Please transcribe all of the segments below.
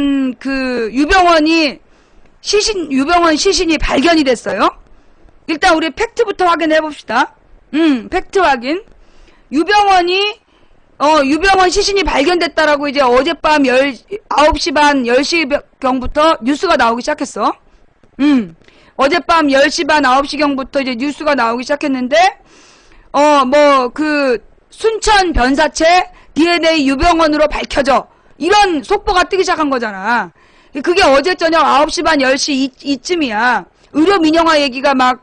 일단 그 유병원 시신이 발견이 됐어요. 일단 우리 팩트부터 확인해 봅시다. 팩트 확인. 유병원 시신이 발견됐다라고 이제 어젯밤 9시 반 10시경부터 뉴스가 나오기 시작했어. 어젯밤 10시 반 9시경부터 이제 뉴스가 나오기 시작했는데, 순천 변사체 DNA 유병원으로 밝혀져. 이런 속보가 뜨기 시작한 거잖아. 그게 어제 저녁 9시 반 10시 이쯤이야. 의료 민영화 얘기가 막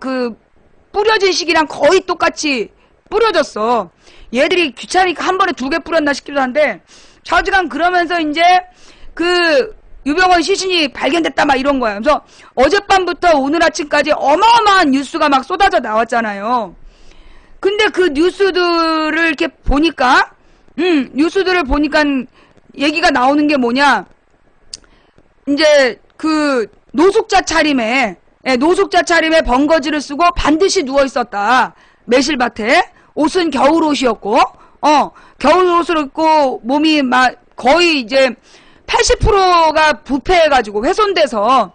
뿌려진 시기랑 거의 똑같이 뿌려졌어. 얘들이 귀찮으니까 한 번에 2개 뿌렸나 싶기도 한데, 좌지간 그러면서 이제 유병원 시신이 발견됐다 막 이런 거야. 그래서 어젯밤부터 오늘 아침까지 어마어마한 뉴스가 막 쏟아져 나왔잖아요. 근데 그 뉴스들을 이렇게 보니까, 얘기가 나오는 게 뭐냐. 이제 노숙자 차림에 번거지를 쓰고 반드시 누워 있었다. 매실밭에. 옷은 겨울옷이었고, 겨울옷을 입고 몸이 막 거의 이제 80%가 부패해가지고 훼손돼서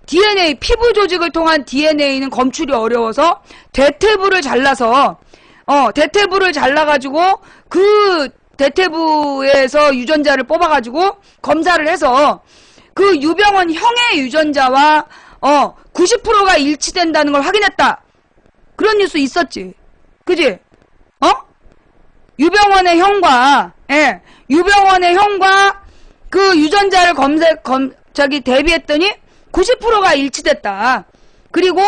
DNA, 피부 조직을 통한 DNA는 검출이 어려워서 대퇴부를 잘라가지고 대퇴부에서 유전자를 뽑아가지고 검사를 해서 유병원 형의 유전자와 90%가 일치된다는 걸 확인했다. 그런 뉴스 있었지. 그지? 유병원의 형과 유전자를 대비했더니 90%가 일치됐다. 그리고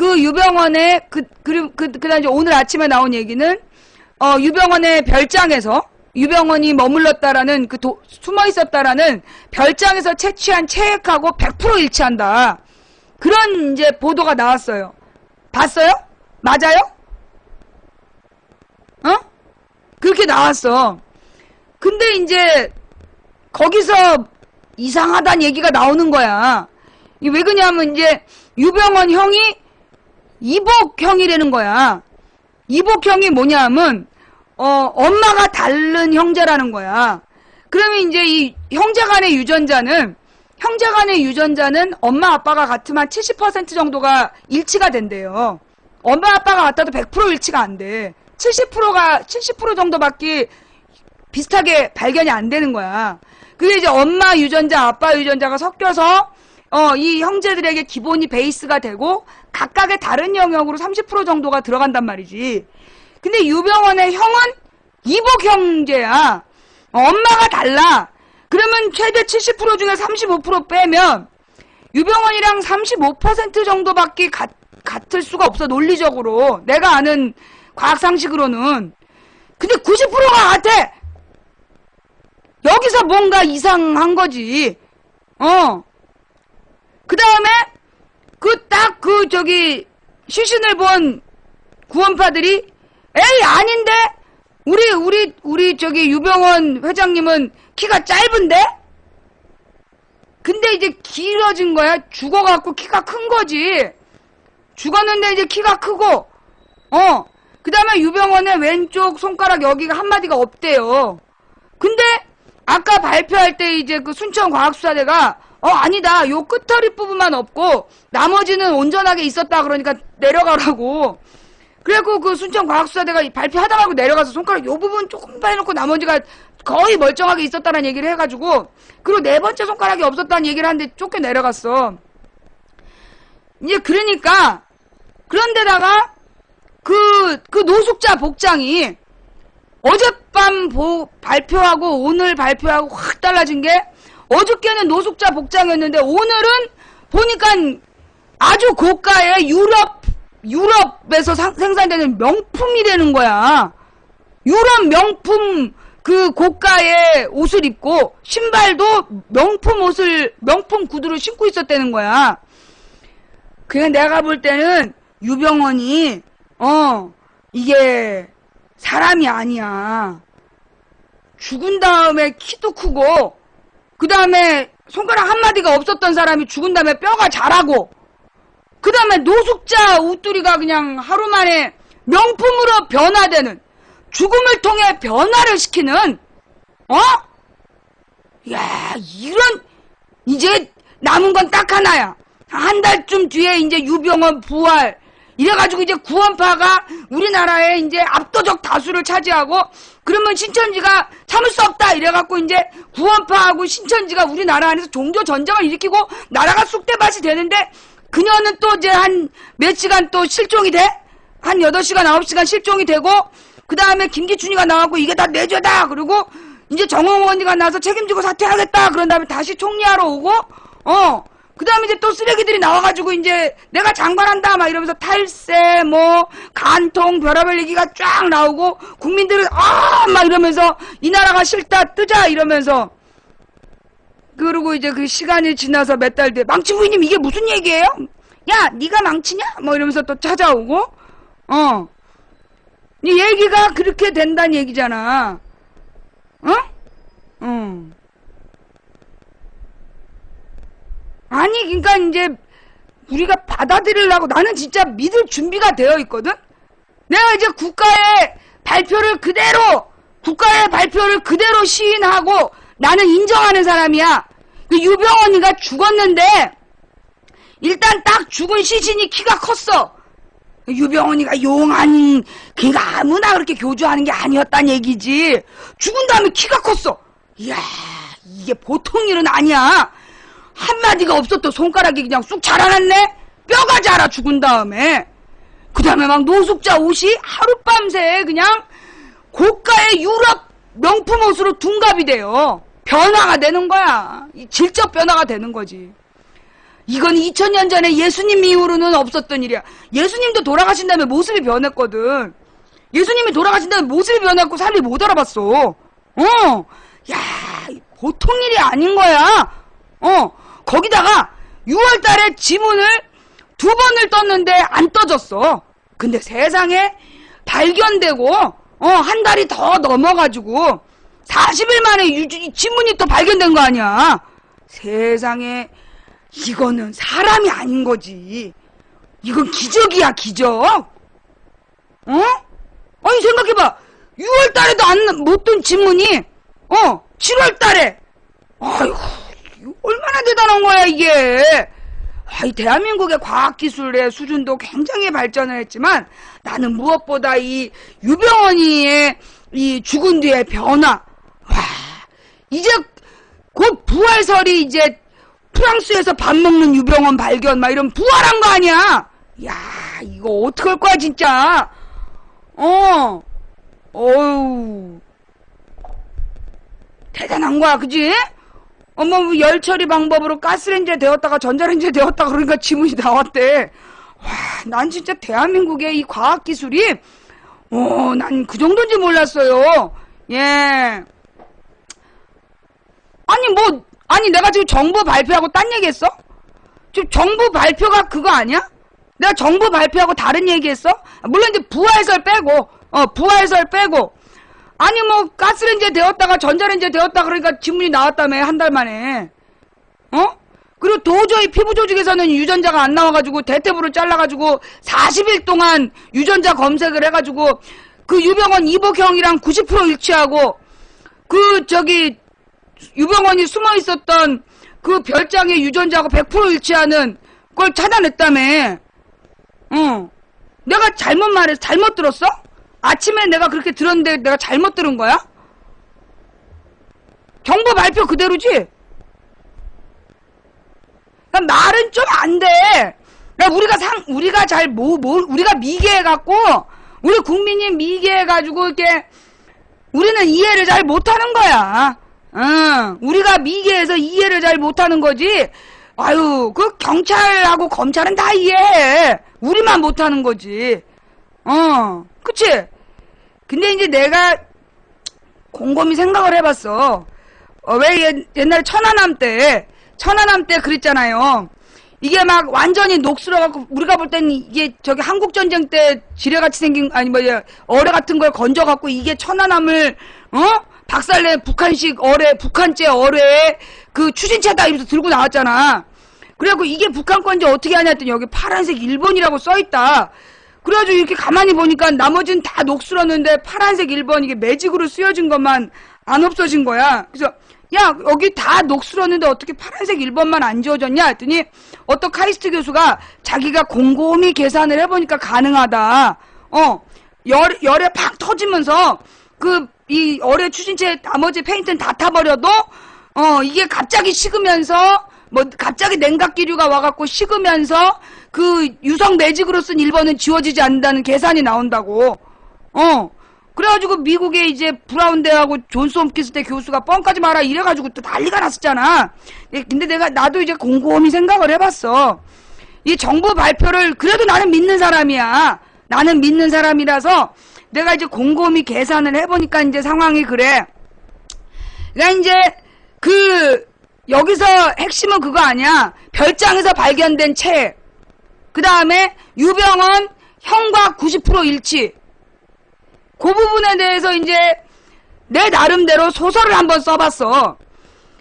유병원의 그다음 이제 오늘 아침에 나온 얘기는 유병원의 별장에서 유병원이 머물렀다라는 숨어 있었다라는 별장에서 채취한 체액하고 100% 일치한다. 그런 이제 보도가 나왔어요. 봤어요? 맞아요? 그렇게 나왔어. 근데 이제 거기서 이상하다는 얘기가 나오는 거야. 왜 그러냐면 이제 유병원 형이 이복형이라는 거야. 이복형이 뭐냐면 엄마가 다른 형제라는 거야. 그러면 이제 이 형제간의 유전자는 엄마 아빠가 같으면 70% 정도가 일치가 된대요. 엄마 아빠가 같아도 100% 일치가 안 돼. 70% 정도밖에 비슷하게 발견이 안 되는 거야. 그게 이제 엄마 유전자, 아빠 유전자가 섞여서 이 형제들에게 기본이 베이스가 되고 각각의 다른 영역으로 30% 정도가 들어간단 말이지. 근데 유병원의 형은 이복 형제야. 엄마가 달라. 그러면 최대 70% 중에 35% 빼면 유병원이랑 35% 정도밖에 같을 수가 없어. 논리적으로. 내가 아는 과학 상식으로는. 근데 90%가 같아. 여기서 뭔가 이상한 거지. 그 다음에 시신을 본 구원파들이 에이 아닌데 우리 유병원 회장님은 키가 짧은데? 근데 이제 길어진 거야. 죽어갖고 키가 큰 거지. 죽었는데 이제 키가 크고 그 다음에 유병원의 왼쪽 손가락 여기가 한마디가 없대요. 근데 아까 발표할 때 이제 순천과학수사대가 아니다. 요 끝털이 부분만 없고 나머지는 온전하게 있었다. 그러니까 내려가라고. 그래갖고 순천과학수사대가 발표하다 말고 내려가서 손가락 요 부분 조금 빼놓고 나머지가 거의 멀쩡하게 있었다는 얘기를 해가지고 그리고 네 번째 손가락이 없었다는 얘기를 하는데 쫓겨 내려갔어. 이제 그러니까 그런데다가 그 노숙자 복장이 어젯밤 발표하고 오늘 발표하고 확 달라진 게 어저께는 노숙자 복장이었는데 오늘은 보니까 아주 고가의 유럽에서 생산되는 명품이 되는 거야. 유럽 명품 고가의 옷을 입고 신발도 명품 구두를 신고 있었다는 거야. 그냥 내가 볼 때는 유병원이 이게 사람이 아니야. 죽은 다음에 키도 크고 그 다음에 손가락 한마디가 없었던 사람이 죽은 다음에 뼈가 자라고 그 다음에 노숙자 옷두리가 그냥 하루 만에 명품으로 변화되는 죽음을 통해 변화를 시키는 야, 이런, 이제 남은 건 딱 하나야. 한 달쯤 뒤에 이제 유병원 부활. 이래가지고 이제 구원파가 우리나라에 이제 압도적 다수를 차지하고, 그러면 신천지가 참을 수 없다. 이래갖고 이제 구원파하고 신천지가 우리나라 안에서 종교 전쟁을 일으키고 나라가 쑥대밭이 되는데, 그녀는 또 이제 한 몇 시간 또 실종이 돼? 한 8시간, 9시간 실종이 되고, 그 다음에 김기춘이가 나와갖고 이게 다 내 죄다. 그리고 이제 정홍 언니가 나와서 책임지고 사퇴하겠다. 그런 다음에 다시 총리하러 오고, 그 다음에 이제 또 쓰레기들이 나와가지고 이제 내가 장관한다. 막 이러면서 탈세, 뭐, 간통, 별의별 얘기가 쫙 나오고, 국민들은, 막 이러면서 이 나라가 싫다, 뜨자. 이러면서. 그리고 이제 그 시간이 지나서 몇 달 뒤에, 망치 부인님 이게 무슨 얘기예요? 야, 네가 망치냐? 뭐 이러면서 또 찾아오고, 이 얘기가 그렇게 된다는 얘기잖아. 아니, 그러니까 이제 우리가 받아들이려고 나는 진짜 믿을 준비가 되어 있거든? 내가 이제 국가의 발표를 그대로 시인하고 나는 인정하는 사람이야. 그 유병언이가 죽었는데, 일단 딱 죽은 시신이 키가 컸어. 유병언이가 용한, 그러니까 아무나 그렇게 교주하는 게 아니었단 얘기지. 죽은 다음에 키가 컸어. 이야, 이게 보통 일은 아니야. 한마디가 없었던 손가락이 그냥 쑥 자라났네? 뼈가 자라, 죽은 다음에. 그 다음에 막 노숙자 옷이 하룻밤새 그냥 고가의 유럽 명품 옷으로 둔갑이 돼요. 변화가 되는 거야. 질적 변화가 되는 거지. 이건 2000년 전에 예수님 이후로는 없었던 일이야. 예수님도 돌아가신 다음에 모습이 변했거든. 예수님이 돌아가신 다음에 모습이 변했고 사람이 못 알아봤어. 야, 보통 일이 아닌 거야. 거기다가 6월달에 지문을 2번을 떴는데 안 떠졌어. 근데 세상에 발견되고 한 달이 더 넘어가지고 40일 만에 지문이 또 발견된 거 아니야. 세상에 이거는 사람이 아닌 거지. 이건 기적이야, 기적. 아니 생각해봐. 6월달에도 못 뜬 지문이 7월달에 아이고 얼마나 대단한 거야 이게. 이 대한민국의 과학기술의 수준도 굉장히 발전을 했지만 나는 무엇보다 이 유병언이의 이 죽은 뒤의 변화, 이제 곧 부활설이 이제 프랑스에서 밥 먹는 유병언 발견 막 이런 부활한 거 아니야. 야, 이거 어떡할 거야 진짜. 어휴 대단한 거야, 그지? 뭐 열처리 방법으로 가스레인지에 데웠다가 전자레인지에 데웠다가 그러니까 지문이 나왔대. 난 진짜 대한민국의 이 과학기술이 난 그 정도인지 몰랐어요. 예. 아니 내가 지금 정부 발표하고 딴 얘기했어? 지금 정부 발표가 그거 아니야? 내가 정부 발표하고 다른 얘기했어? 물론 이제 부활설 빼고 아니 뭐 가스레인지에 데웠다가 전자레인지에 데웠다가 그러니까 지문이 나왔다며 한 달 만에. 그리고 도저히 피부 조직에서는 유전자가 안 나와가지고 대퇴부를 잘라가지고 40일 동안 유전자 검색을 해가지고 그 유병언 이복형이랑 90% 일치하고 그 저기 유병언이 숨어있었던 그 별장의 유전자하고 100% 일치하는 걸 찾아냈다며. 내가 잘못 들었어? 아침에 내가 그렇게 들었는데 내가 잘못 들은 거야? 정부 발표 그대로지? 말은 좀 안 돼. 우리가 미개해갖고, 우리 국민이 미개해가지고, 이렇게, 우리는 이해를 잘 못하는 거야. 우리가 미개해서 이해를 잘 못하는 거지. 아유, 그 경찰하고 검찰은 다 이해해. 우리만 못하는 거지. 그치? 근데 이제 내가 곰곰이 생각을 해봤어. 왜 옛날에 천안함 때 그랬잖아요. 이게 막 완전히 녹슬어갖고 우리가 볼 때는 이게 저기 한국전쟁 때 지뢰같이 생긴 어뢰 같은 걸 건져갖고 이게 천안함을 박살낸 북한식 북한제 어뢰에 그 추진체다 이러면서 들고 나왔잖아. 그래갖고 이게 북한 건지 어떻게 하냐 했더니 여기 파란색 일본이라고 써있다. 그래가지고 이렇게 가만히 보니까 나머지는 다 녹슬었는데 파란색 1번 이게 매직으로 쓰여진 것만 안 없어진 거야. 그래서 야, 여기 다 녹슬었는데 어떻게 파란색 1번만 안 지워졌냐 했더니 어떤 카이스트 교수가 자기가 곰곰이 계산을 해보니까 가능하다. 열에 팍 터지면서 이 열의 추진체 나머지 페인트는 다 타버려도 이게 갑자기 식으면서 갑자기 냉각기류가 와갖고 식으면서 그 유성 매직으로 쓴 1번은 지워지지 않는다는 계산이 나온다고. 그래가지고 미국에 이제 브라운 대하고 존스 홈키스 대 교수가 뻥까지 마라 이래가지고 또 난리가 났었잖아. 근데 나도 이제 곰곰이 생각을 해봤어. 이 정부 발표를 그래도 나는 믿는 사람이야. 나는 믿는 사람이라서 내가 이제 곰곰이 계산을 해보니까 이제 상황이 그래. 그러니까 이제 여기서 핵심은 그거 아니야. 별장에서 발견된 책. 그 다음에 유병언 형과 90% 일치. 그 부분에 대해서 이제 내 나름대로 소설을 한번 써봤어.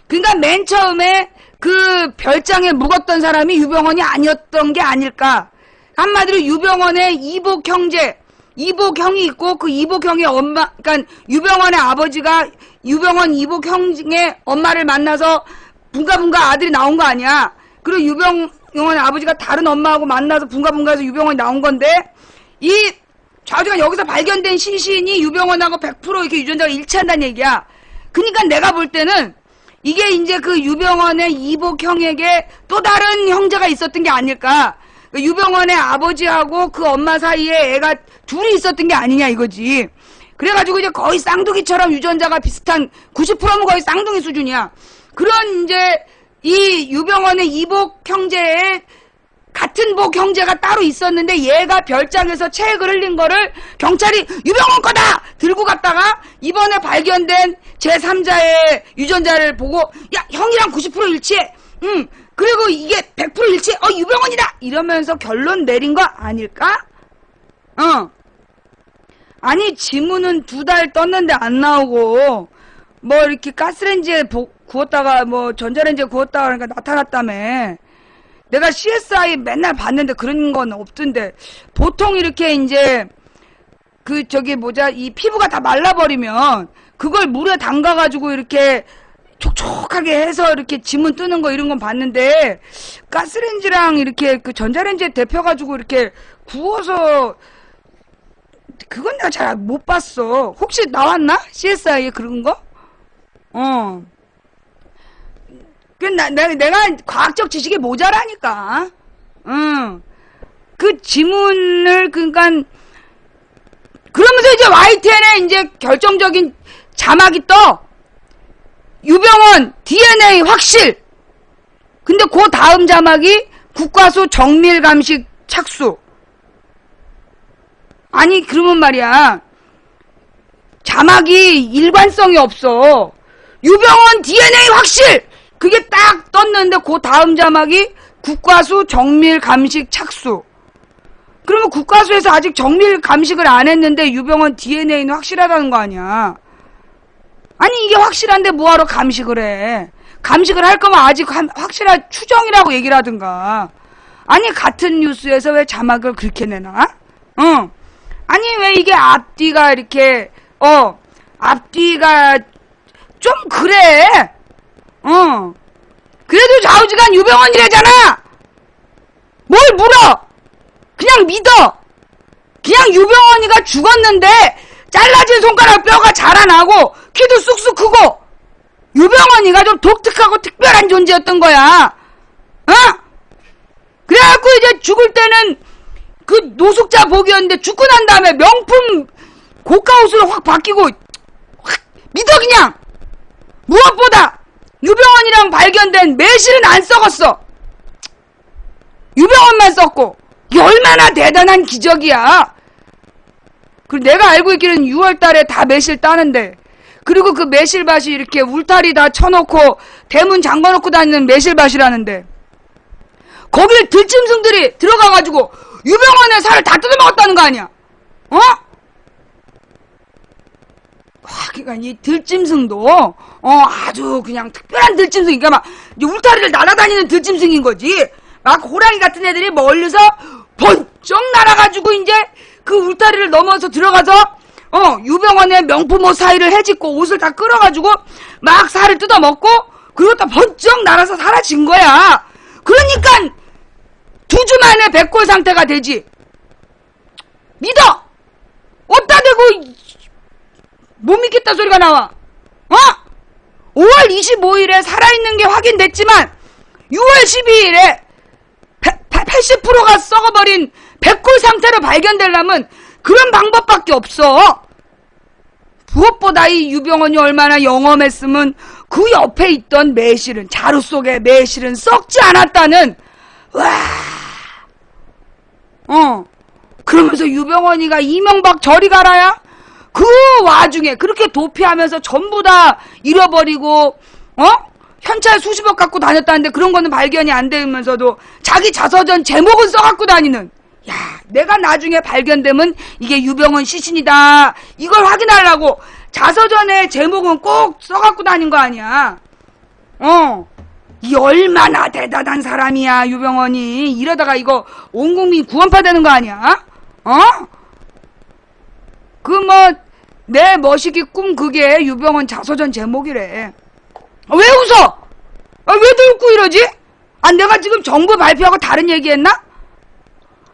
그러니까 맨 처음에 그 별장에 묵었던 사람이 유병언이 아니었던 게 아닐까. 한마디로 유병언의 이복 형제, 이복 형이 있고 그 이복 형의 엄마, 그러니까 유병언의 아버지가 유병언 이복 형의 엄마를 만나서 분가분가 아들이 나온 거 아니야. 그리고 유병언의 아버지가 다른 엄마하고 만나서 분가분가해서 유병언이 나온 건데 이 좌우지간 여기서 발견된 시신이 유병언하고 100% 이렇게 유전자가 일치한다는 얘기야. 그러니까 내가 볼 때는 이게 이제 그 유병언의 이복 형에게 또 다른 형제가 있었던 게 아닐까. 유병언의 아버지하고 그 엄마 사이에 애가 둘이 있었던 게 아니냐 이거지. 그래가지고 이제 거의 쌍둥이처럼 유전자가 비슷한 90%는 거의 쌍둥이 수준이야. 그런 이제 이 유병언의 이복 형제의 같은 복 형제가 따로 있었는데 얘가 별장에서 체액을 흘린 거를 경찰이 유병언 거다! 들고 갔다가 이번에 발견된 제3자의 유전자를 보고 야 형이랑 90% 일치해. 그리고 이게 100% 일치해. 유병언이다! 이러면서 결론 내린 거 아닐까? 아니 지문은 2달 떴는데 안 나오고 뭐 이렇게 가스레인지에 구웠다가 뭐 전자레인지에 구웠다가 그러니까 나타났다며. 내가 CSI 맨날 봤는데 그런 건 없던데 보통 이렇게 이제 이 피부가 다 말라버리면 그걸 물에 담가가지고 이렇게 촉촉하게 해서 이렇게 지문 뜨는 거 이런 건 봤는데 가스레인지랑 이렇게 그 전자레인지에 데펴가지고 이렇게 구워서 그건 내가 잘 못 봤어. 혹시 나왔나? CSI에 그런 거? 내가 과학적 지식이 모자라니까. 그 지문을, 그러면서 이제 YTN에 이제 결정적인 자막이 떠. 유병언 DNA 확실. 근데 그 다음 자막이 국과수 정밀 감식 착수. 아니, 그러면 말이야. 자막이 일관성이 없어. 유병언 DNA 확실! 그게 딱 떴는데 그 다음 자막이 국과수 정밀 감식 착수. 그러면 국과수에서 아직 정밀 감식을 안 했는데 유병언 DNA는 확실하다는 거 아니야. 아니 이게 확실한데 뭐하러 감식을 해. 감식을 할 거면 아직 확실한 추정이라고 얘기를 하든가. 아니 같은 뉴스에서 왜 자막을 그렇게 내나? 아니 왜 이게 앞뒤가 이렇게 앞뒤가 좀 그래. 그래도 좌우지간 유병언이래잖아. 뭘 물어. 그냥 믿어. 그냥 유병언이가 죽었는데 잘라진 손가락 뼈가 자라나고 키도 쑥쑥 크고 유병언이가 좀 독특하고 특별한 존재였던 거야. 그래갖고 이제 죽을 때는 그 노숙자 복이었는데 죽고 난 다음에 명품 고가 옷으로 확 바뀌고 확 믿어 그냥. 무엇보다 유병언이랑 발견된 매실은 안 썩었어. 유병언만 썩고. 이게 얼마나 대단한 기적이야. 그리고 내가 알고 있기는 6월달에 다 매실 따는데 그리고 그 매실밭이 이렇게 울타리 다 쳐놓고 대문 잠궈놓고 다니는 매실밭이라는데 거길 들짐승들이 들어가가지고 유병언의 살을 다 뜯어먹었다는 거 아니야. 그러니까 이 들짐승도 아주 그냥 특별한 들짐승. 그러니까 막 울타리를 날아다니는 들짐승인 거지. 막 호랑이 같은 애들이 멀리서 번쩍 날아가지고 이제 그 울타리를 넘어서 들어가서 유병원의 명품 옷 사이를 헤집고 옷을 다 끌어가지고 막 살을 뜯어먹고 그리고 또 번쩍 날아서 사라진 거야. 그러니까 2주 만에 백골 상태가 되지. 믿어! 어디다 대고 못 믿겠다 소리가 나와. 5월 25일에 살아있는 게 확인됐지만 6월 12일에 80%가 썩어버린 백골 상태로 발견되려면 그런 방법밖에 없어. 무엇보다 이 유병원이 얼마나 영험했으면 그 옆에 있던 매실은, 자루 속의 매실은 썩지 않았다는. 그러면서 유병원이가 이명박 저리 가라야? 그 와중에 그렇게 도피하면서 전부 다 잃어버리고 현찰 수십억 갖고 다녔다는데 그런 거는 발견이 안 되면서도 자기 자서전 제목은 써갖고 다니는. 야, 내가 나중에 발견되면 이게 유병원 시신이다 이걸 확인하려고 자서전에 제목은 꼭 써갖고 다닌 거 아니야. 이 얼마나 대단한 사람이야 유병원이. 이러다가 이거 온 국민 구원파 되는 거 아니야? 내 머시기 꿈 그게 유병원 자서전 제목이래. 왜 웃어? 왜 웃고 이러지? 내가 지금 정부 발표하고 다른 얘기했나?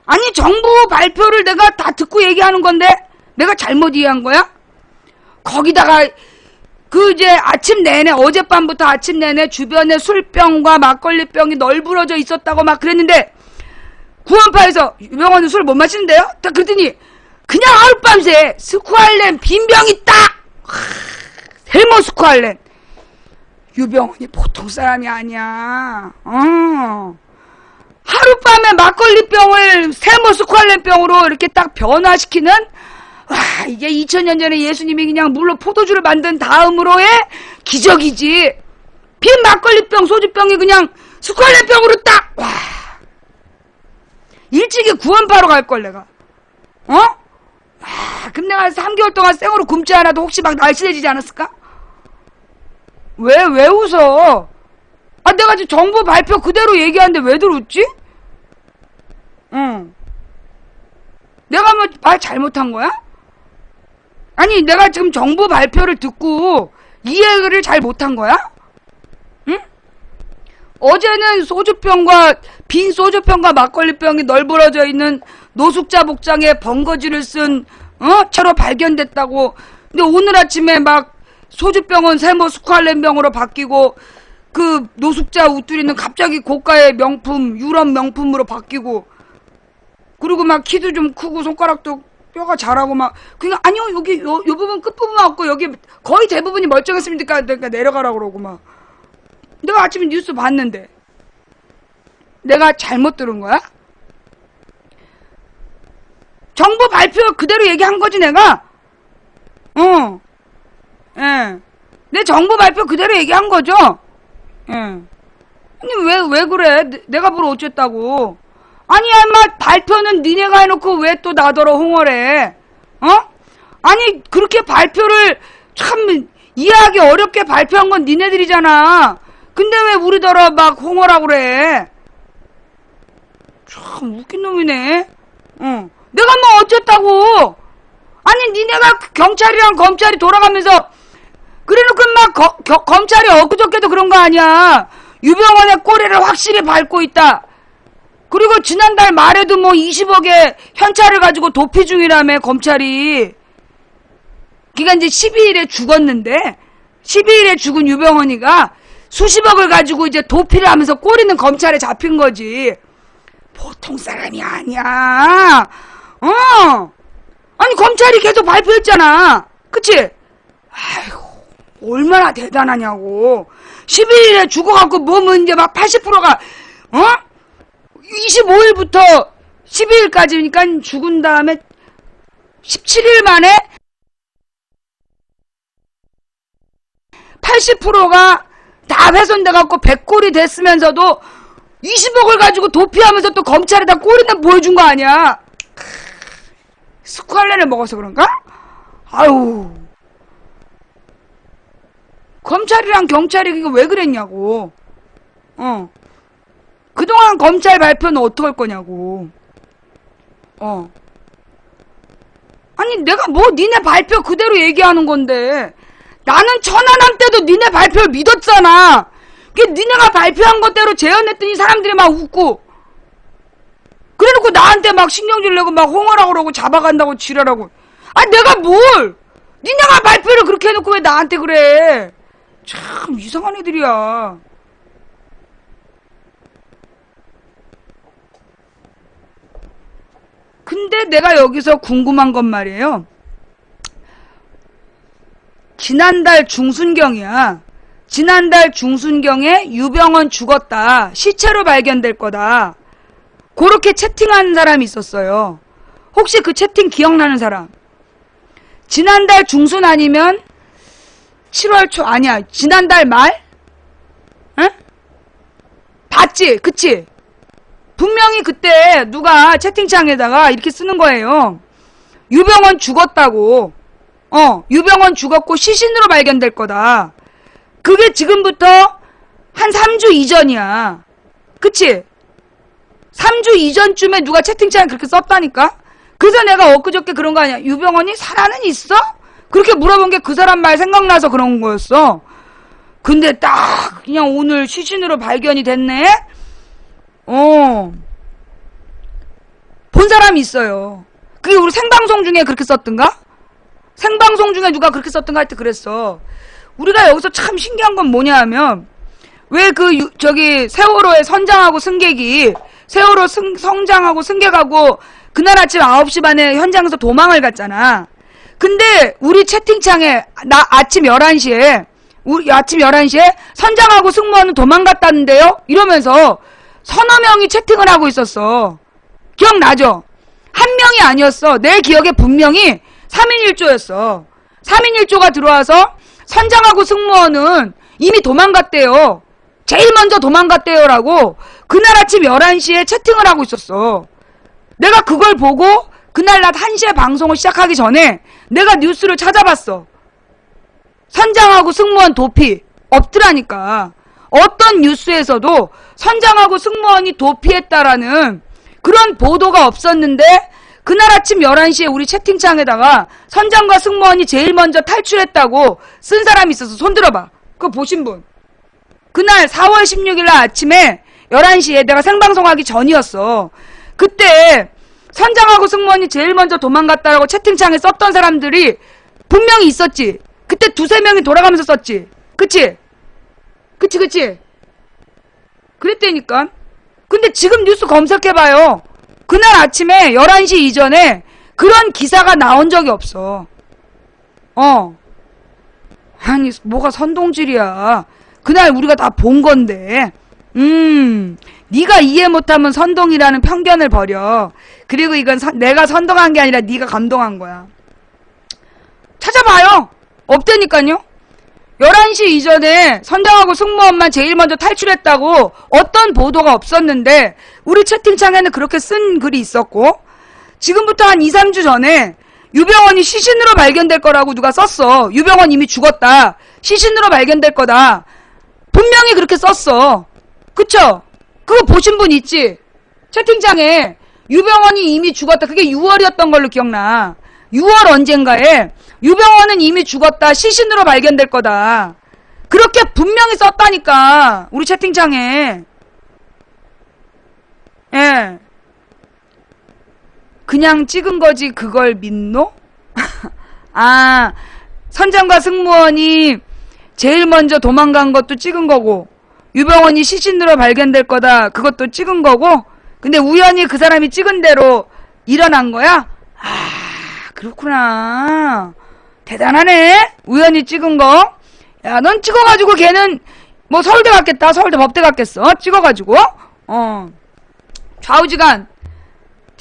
아니, 정부 발표를 내가 다 듣고 얘기하는 건데 내가 잘못 이해한 거야? 거기다가 아침 내내, 어젯밤부터 아침 내내 주변에 술병과 막걸리병이 널브러져 있었다고 막 그랬는데 구원파에서 유병원은 술 못 마시는데요? 딱 그랬더니 그냥 하룻밤새 스쿠알렌 빈병이 딱! 헬모 스쿠알렌. 유병원이 보통 사람이 아니야. 하룻밤에 막걸리병을 세모 스쿠알렌병으로 이렇게 딱 변화시키는, 이게 2000년 전에 예수님이 그냥 물로 포도주를 만든 다음으로의 기적이지. 빈 막걸리병, 소주병이 그냥 스쿠알렌병으로 딱! 일찍이 구원파로 갈걸, 내가. 그럼 내가 3개월 동안 생으로 굶지 않아도 혹시 막 날씬해지지 않았을까? 왜 웃어? 내가 지금 정부 발표 그대로 얘기하는데 왜들 웃지? 내가 뭐 말 잘못한 거야? 아니, 내가 지금 정부 발표를 듣고 이해를 잘 못한 거야? 응? 어제는 빈 소주병과 막걸리병이 널브러져 있는 노숙자 복장에 번거지를 쓴 채로 발견됐다고. 근데 오늘 아침에 막 소주병은 세모 스쿠알렌병으로 바뀌고 그 노숙자 옷들이는 갑자기 고가의 명품, 유럽 명품으로 바뀌고, 그리고 막 키도 좀 크고 손가락도 뼈가 자라고 막. 그냥 아니요, 여기 요 부분 끝부분만 없고 여기 거의 대부분이 멀쩡했습니까? 그러니까 내려가라고 그러고 막. 내가 아침에 뉴스 봤는데 내가 잘못 들은 거야? 정부 발표 그대로 얘기한 거지 내가. 내 정부 발표 그대로 얘기한 거죠. 아니 왜 그래? 내가 뭘 어쨌다고? 아니 인마 발표는 니네가 해놓고 왜 또 나더러 홍어래? 아니 그렇게 발표를 참 이해하기 어렵게 발표한 건 니네들이잖아. 근데 왜 우리더러 막 홍어라고 그래? 참 웃긴 놈이네. 내가 뭐 어쨌다고? 아니 니네가 경찰이랑 검찰이 돌아가면서 그래놓고 막 검찰이 엊그저께도 그런 거 아니야. 유병원의 꼬리를 확실히 밟고 있다. 그리고 지난달 말에도 뭐 20억의 현찰을 가지고 도피 중이라며 검찰이. 그니까 이제 12일에 죽었는데 12일에 죽은 유병원이가 수십억을 가지고 이제 도피를 하면서 꼬리는 검찰에 잡힌 거지. 보통 사람이 아니야. 아니 검찰이 계속 발표했잖아. 그치? 아이고 얼마나 대단하냐고. 12일에 죽어갖고 몸은 이제 막 80%가 25일부터 12일까지니까 죽은 다음에 17일 만에 80%가 다 훼손돼갖고 100골이 됐으면서도 20억을 가지고 도피하면서 또 검찰에다 꼬리는 보여준 거 아니야. 스쿠알렌을 먹어서 그런가? 아유, 검찰이랑 경찰이 그게 왜 그랬냐고. 그동안 검찰 발표는 어떻게 할 거냐고. 아니 내가 뭐 니네 발표 그대로 얘기하는 건데 나는 천안함 때도 니네 발표를 믿었잖아. 니네가 발표한 것대로 재현했더니 사람들이 막 웃고 그래놓고 나한테 막 신경질 내고 막 홍어라고 그러고 잡아간다고 지랄하고. 아 내가 뭘 니네가 발표를 그렇게 해놓고 왜 나한테 그래. 참 이상한 애들이야. 근데 내가 여기서 궁금한 건 말이에요. 지난달 중순경이야. 지난달 중순경에 유병헌 죽었다. 시체로 발견될 거다. 그렇게 채팅한 사람이 있었어요. 혹시 그 채팅 기억나는 사람? 지난달 중순 아니면 7월 초 아니야. 지난달 말? 응? 봤지? 그치? 분명히 그때 누가 채팅창에다가 이렇게 쓰는 거예요. 유병헌 죽었다고. 유병헌 죽었고 시신으로 발견될 거다. 그게 지금부터 한 3주 이전이야. 그치? 3주 이전쯤에 누가 채팅창에 그렇게 썼다니까? 그래서 내가 엊그저께 그런 거 아니야. 유병헌이 살아는 있어? 그렇게 물어본 게 그 사람 말 생각나서 그런 거였어. 근데 딱 그냥 오늘 시신으로 발견이 됐네? 본 사람이 있어요. 그게 우리 생방송 중에 그렇게 썼던가? 생방송 중에 누가 그렇게 썼던가 할 때 그랬어. 우리가 여기서 참 신기한 건 뭐냐 하면 왜 저기 세월호의 선장하고 승객이 세월호 성장하고 승객하고 그날 아침 9시 반에 현장에서 도망을 갔잖아. 근데 우리 채팅창에 나 아침 11시에 선장하고 승무원은 도망갔다는데요? 이러면서 서너 명이 채팅을 하고 있었어. 기억나죠? 한 명이 아니었어. 내 기억에 분명히 3인 1조였어. 3인 1조가 들어와서 선장하고 승무원은 이미 도망갔대요. 제일 먼저 도망갔대요라고 그날 아침 11시에 채팅을 하고 있었어. 내가 그걸 보고 그날 낮 1시에 방송을 시작하기 전에 내가 뉴스를 찾아봤어. 선장하고 승무원 도피 없더라니까. 어떤 뉴스에서도 선장하고 승무원이 도피했다라는 그런 보도가 없었는데 그날 아침 11시에 우리 채팅창에다가 선장과 승무원이 제일 먼저 탈출했다고 쓴 사람이 있어서 손 들어봐. 그거 보신 분. 그날 4월 16일 날 아침에 11시에 내가 생방송하기 전이었어. 그때 선장하고 승무원이 제일 먼저 도망갔다라고 채팅창에 썼던 사람들이 분명히 있었지. 그때 두세 명이 돌아가면서 썼지. 그치? 그치? 그랬다니까. 근데 지금 뉴스 검색해봐요. 그날 아침에 11시 이전에 그런 기사가 나온 적이 없어. 아니 뭐가 선동질이야. 그날 우리가 다 본 건데. 네가 이해 못하면 선동이라는 편견을 버려. 그리고 이건 내가 선동한 게 아니라 네가 감동한 거야. 찾아봐요. 없다니까요. 11시 이전에 선장하고 승무원만 제일 먼저 탈출했다고 어떤 보도가 없었는데 우리 채팅창에는 그렇게 쓴 글이 있었고 지금부터 한 2, 3주 전에 유병헌이 시신으로 발견될 거라고 누가 썼어. 유병헌 이미 죽었다. 시신으로 발견될 거다. 분명히 그렇게 썼어. 그쵸? 그거 보신 분 있지? 채팅창에 유병헌이 이미 죽었다. 그게 6월이었던 걸로 기억나. 6월 언젠가에 유병헌은 이미 죽었다. 시신으로 발견될 거다. 그렇게 분명히 썼다니까. 우리 채팅창에. 예. 그냥 찍은 거지 그걸 믿노? 아, 선장과 승무원이 제일 먼저 도망간 것도 찍은 거고 유병헌이 시신으로 발견될 거다. 그것도 찍은 거고 근데 우연히 그 사람이 찍은 대로 일어난 거야? 아, 그렇구나. 대단하네. 우연히 찍은 거. 야, 넌 찍어가지고 걔는 뭐 서울대 갔겠다. 서울대 법대 갔겠어. 찍어가지고. 좌우지간.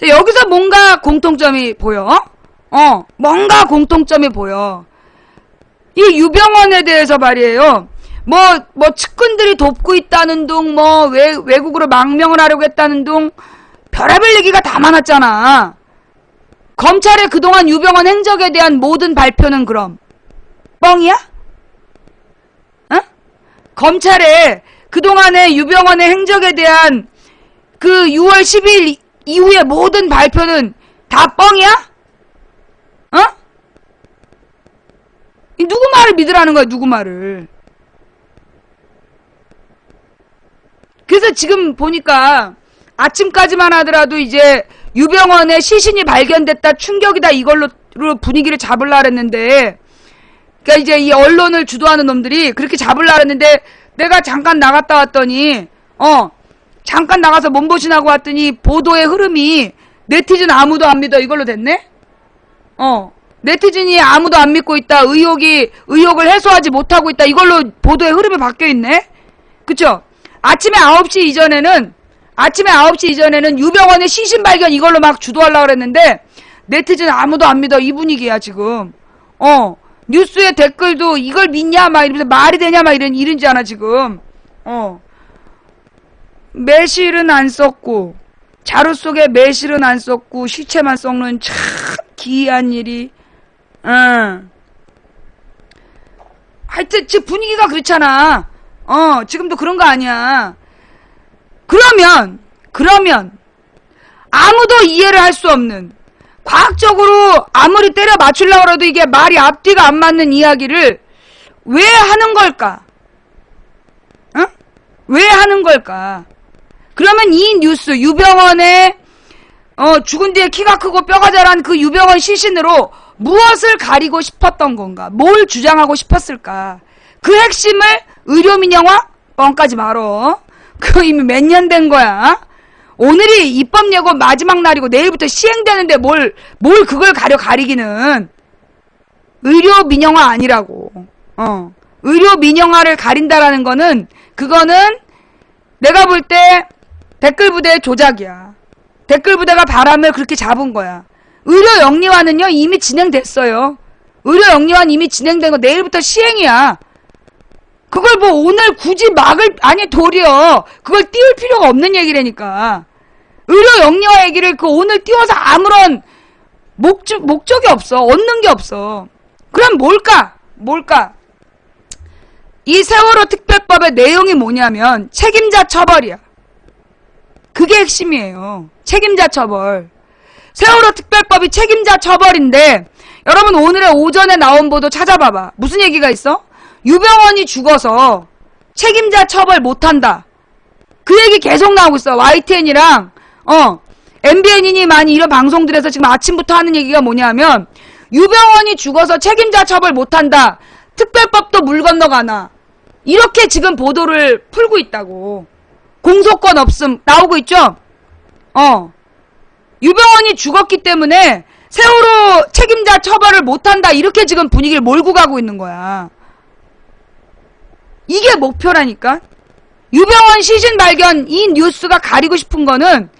여기서 뭔가 공통점이 보여. 뭔가 공통점이 보여. 이 유병헌에 대해서 말이에요. 뭐 측근들이 돕고 있다는 둥, 외국으로 망명을 하려고 했다는 둥, 별의별 얘기가 다 많았잖아. 검찰의 그동안 유병헌 행적에 대한 모든 발표는 그럼 뻥이야? 검찰의 그동안의 유병헌의 행적에 대한 그 6월 10일 이후의 모든 발표는 다 뻥이야? 누구 말을 믿으라는 거야, 누구 말을. 그래서 지금 보니까 아침까지만 하더라도 이제 유병원의 시신이 발견됐다, 충격이다, 이걸로 분위기를 잡으려고 했는데, 그러니까 이제 이 언론을 주도하는 놈들이 그렇게 잡으려고 했는데, 내가 잠깐 나갔다 왔더니, 잠깐 나가서 몸보신하고 왔더니 보도의 흐름이 네티즌 아무도 안 믿어 이걸로 됐네? 네티즌이 아무도 안 믿고 있다, 의혹을 해소하지 못하고 있다, 이걸로 보도의 흐름이 바뀌어 있네? 그쵸? 아침에 9시 이전에는 유병원의 시신 발견 이걸로 막 주도하려고 그랬는데, 네티즌 아무도 안 믿어 이 분위기야 지금. 뉴스에 댓글도 이걸 믿냐 막 이러면서 말이 되냐 막 이런지 않아 지금. 매실은 안 썼고, 자루 속에 매실은 안 썼고 시체만 썩는 참 기이한 일이. 하여튼 지금 분위기가 그렇잖아. 지금도 그런 거 아니야. 그러면 아무도 이해를 할 수 없는, 과학적으로 아무리 때려 맞추려고 해도 이게 말이 앞뒤가 안 맞는 이야기를 왜 하는 걸까? 왜 하는 걸까? 그러면 이 뉴스, 유병원의 죽은 뒤에 키가 크고 뼈가 자란 그 유병원 시신으로 무엇을 가리고 싶었던 건가? 뭘 주장하고 싶었을까? 그 핵심을 의료민영화? 뻥까지 말어. 그거 이미 몇 년 된 거야. 오늘이 입법 예고 마지막 날이고 내일부터 시행되는데 뭘 그걸 가리기는. 의료 민영화 아니라고. 의료 민영화를 가린다라는 거는, 그거는 내가 볼 때 댓글 부대의 조작이야. 댓글 부대가 바람을 그렇게 잡은 거야. 의료 영리화는요 이미 진행됐어요. 의료 영리화는 이미 진행된 거 내일부터 시행이야. 그걸 뭐 오늘 굳이 도리어 그걸 띄울 필요가 없는 얘기라니까. 의료 영리화 얘기를 오늘 띄워서 아무런 목적이 없어. 얻는 게 없어. 그럼 뭘까? 이 세월호 특별법의 내용이 뭐냐면 책임자 처벌이야. 그게 핵심이에요. 책임자 처벌. 세월호 특별법이 책임자 처벌인데, 여러분 오늘의 오전에 나온 보도 찾아봐봐. 무슨 얘기가 있어? 유병원이 죽어서 책임자 처벌 못한다. 그 얘기 계속 나오고 있어. YTN이랑 MBN이니 많이 이런 방송들에서 지금 아침부터 하는 얘기가 뭐냐면, 유병원이 죽어서 책임자 처벌 못한다, 특별법도 물 건너가나, 이렇게 지금 보도를 풀고 있다고. 공소권 없음 나오고 있죠? 유병원이 죽었기 때문에 세월호 책임자 처벌을 못한다, 이렇게 지금 분위기를 몰고 가고 있는 거야. 이게 목표라니까. 유병원 시신 발견 이 뉴스가 가리고 싶은 거는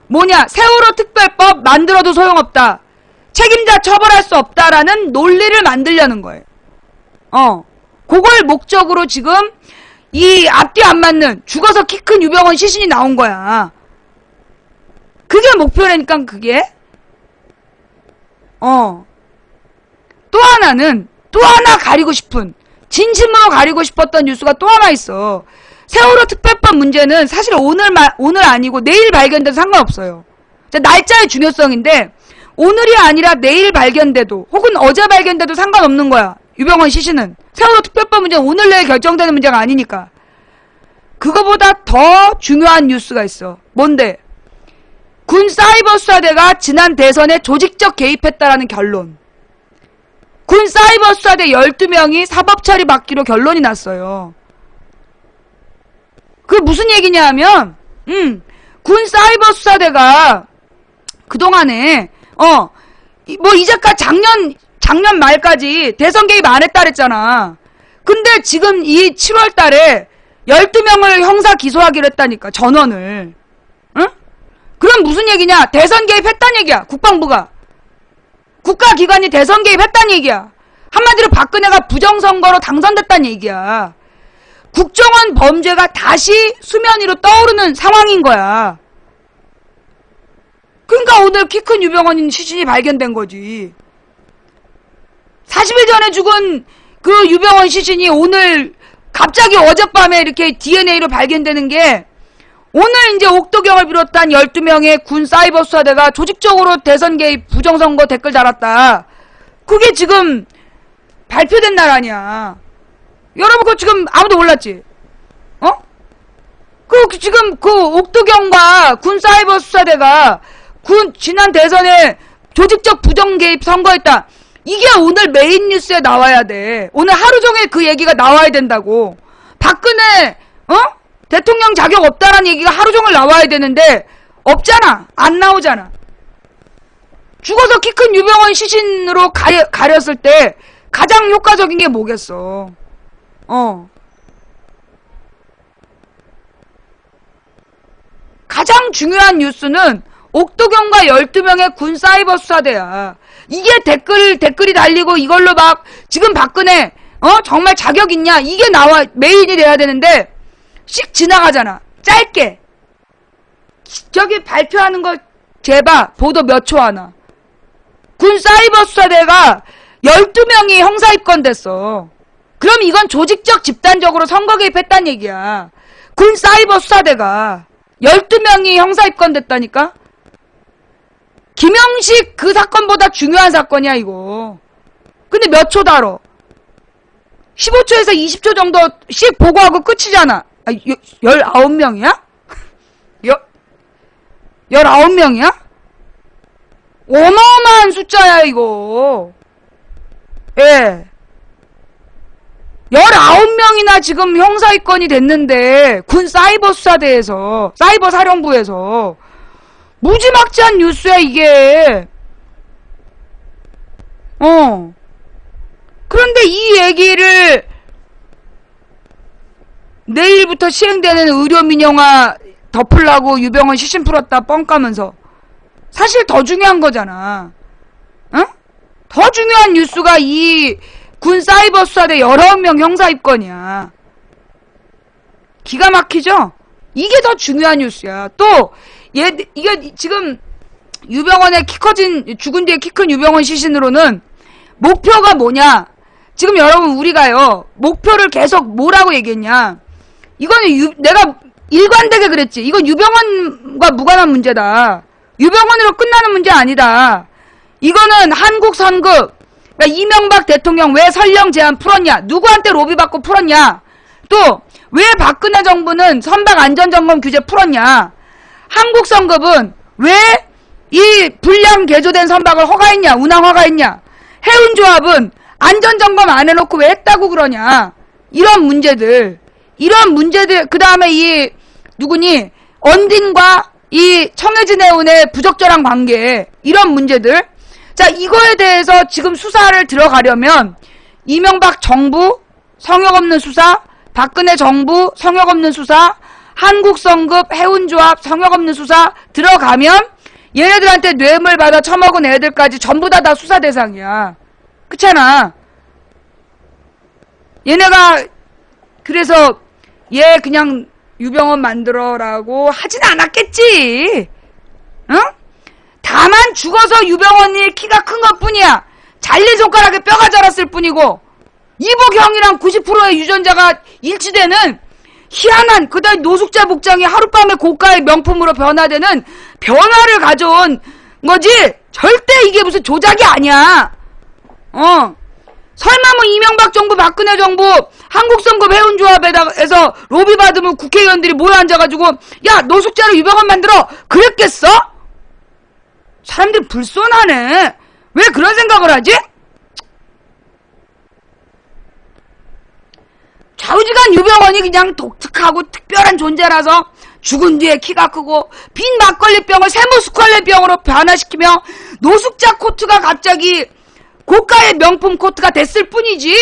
뭐냐? 세월호 특별법 만들어도 소용없다, 책임자 처벌할 수 없다라는 논리를 만들려는 거예요. 그걸 목적으로 지금 이 앞뒤 안 맞는, 죽어서 키 큰 유병원 시신이 나온 거야. 그게 목표라니까, 그게. 또 하나 가리고 싶은, 진심으로 가리고 싶었던 뉴스가 또 하나 있어. 세월호 특별법 문제는 사실 오늘 아니고 내일 발견돼도 상관없어요. 날짜의 중요성인데, 오늘이 아니라 내일 발견돼도, 혹은 어제 발견돼도 상관없는 거야. 유병원 시신은. 세월호 특별법 문제는 오늘 내일 결정되는 문제가 아니니까. 그거보다 더 중요한 뉴스가 있어. 뭔데? 군 사이버 수사대가 지난 대선에 조직적 개입했다라는 결론. 군 사이버 수사대 12명이 사법 처리 받기로 결론이 났어요. 그게 무슨 얘기냐 하면, 군 사이버 수사대가 그동안에 이제까지 작년 말까지 대선 개입 안 했다 그랬잖아. 근데 지금 이 7월 달에 12명을 형사 기소하기로 했다니까, 전원을. 응? 그럼 무슨 얘기냐? 대선 개입했다는 얘기야, 국방부가. 국가기관이 대선 개입했다는 얘기야. 한마디로 박근혜가 부정선거로 당선됐다는 얘기야. 국정원 범죄가 다시 수면 위로 떠오르는 상황인 거야. 그러니까 오늘 키 큰 유병원 시신이 발견된 거지. 40일 전에 죽은 그 유병원 시신이 오늘 갑자기 어젯밤에 이렇게 DNA로 발견되는 게, 오늘 이제 옥도경을 비롯한 12명의 군 사이버 수사대가 조직적으로 대선 개입 부정선거 댓글 달았다. 그게 지금 발표된 날 아니야. 여러분 그거 지금 아무도 몰랐지? 어? 지금 옥도경과 군 사이버 수사대가 지난 대선에 조직적 부정 개입 선거했다. 이게 오늘 메인 뉴스에 나와야 돼. 오늘 하루 종일 그 얘기가 나와야 된다고. 박근혜 대통령 자격 없다라는 얘기가 하루 종일 나와야 되는데 없잖아. 안 나오잖아. 죽어서 키 큰 유병헌 시신으로 가렸을 때 가장 효과적인 게 뭐겠어. 가장 중요한 뉴스는 옥도경과 12명의 군 사이버 수사대야. 이게 댓글이 달리고 이걸로 막 지금 박근혜 정말 자격 있냐 이게 메인이 돼야 되는데 씩 지나가잖아. 짧게. 저기 발표하는 거 제발 보도 몇 초 하나. 군 사이버 수사대가 12명이 형사 입건됐어. 그럼 이건 조직적 집단적으로 선거 개입했단 얘기야. 군 사이버 수사대가 12명이 형사 입건됐다니까? 김영식 그 사건보다 중요한 사건이야 이거. 근데 몇 초 다뤄? 15초에서 20초 정도씩 보고하고 끝이잖아. 19명이야? 19명이야? 어마어마한 숫자야 이거. 예. 19명이나 지금 형사 입건이 됐는데 군 사이버 수사대에서 사이버 사령부에서 무지막지한 뉴스야 이게. 그런데 이 얘기를 내일부터 시행되는 의료민영화 덮으려고 유병헌 시신 풀었다 뻥 까면서 사실 더 중요한 거잖아. 더 중요한 뉴스가 이 군 사이버 수사대 19명 형사 입건이야. 기가 막히죠? 이게 더 중요한 뉴스야. 또 이게 지금 유병헌의 죽은 뒤에 키 큰 유병헌 시신으로는 목표가 뭐냐? 지금 여러분 우리가요 목표를 계속 뭐라고 얘기했냐? 이거는 내가 일관되게 그랬지. 이건 유병헌과 무관한 문제다. 유병헌으로 끝나는 문제 아니다. 이거는 한국 선거. 그러니까 이명박 대통령 왜 설령 제한 풀었냐? 누구한테 로비 받고 풀었냐? 또 왜 박근혜 정부는 선박 안전점검 규제 풀었냐? 한국 선급은 왜 이 불량 개조된 선박을 허가했냐? 운항 허가했냐? 해운조합은 안전점검 안 해놓고 왜 했다고 그러냐? 이런 문제들, 그 다음에 언딘과 이 청해진 해운의 부적절한 관계, 이런 문제들. 자, 이거에 대해서 지금 수사를 들어가려면 이명박 정부 성역 없는 수사, 박근혜 정부 성역 없는 수사, 한국성급 해운조합 성역 없는 수사 들어가면 얘네들한테 뇌물 받아 처먹은 애들까지 전부 다 수사 대상이야. 그렇잖아. 얘네가 그래서 얘 그냥 유병헌 만들어라고 하진 않았겠지. 응? 다만 죽어서 유병헌이 키가 큰 것뿐이야. 잘린 손가락에 뼈가 자랐을 뿐이고 이복형이랑 90%의 유전자가 일치되는 희한한 그다음 노숙자 복장이 하룻밤에 고가의 명품으로 변화되는 변화를 가져온 거지. 절대 이게 무슨 조작이 아니야. 설마 뭐 이명박 정부 박근혜 정부 한국선급 해운조합에서 로비 받으면 국회의원들이 모여 앉아가지고 야 노숙자로 유병헌 만들어 그랬겠어? 사람들이 불손하네. 왜 그런 생각을 하지? 좌우지간 유병헌이 그냥 독특하고 특별한 존재라서 죽은 뒤에 키가 크고 빈 막걸리병을 세모스퀄레병으로 변화시키며 노숙자 코트가 갑자기 고가의 명품 코트가 됐을 뿐이지.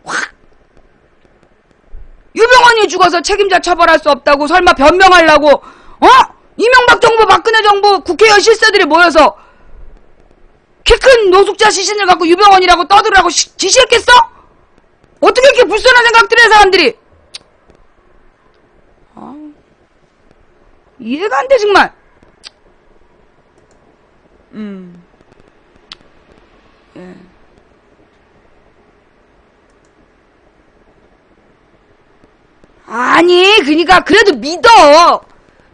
확 유병헌이 죽어서 책임자 처벌할 수 없다고 설마 변명하려고 이명박 정부 박근혜 정부 국회의원 실세들이 모여서 키 큰 노숙자 시신을 갖고 유병헌이라고 떠들으라고 지시했겠어? 어떻게 이렇게 불순한 생각들을 해 사람들이. 이해가 안 돼 정말. 예. 아니 그니까 그래도 믿어.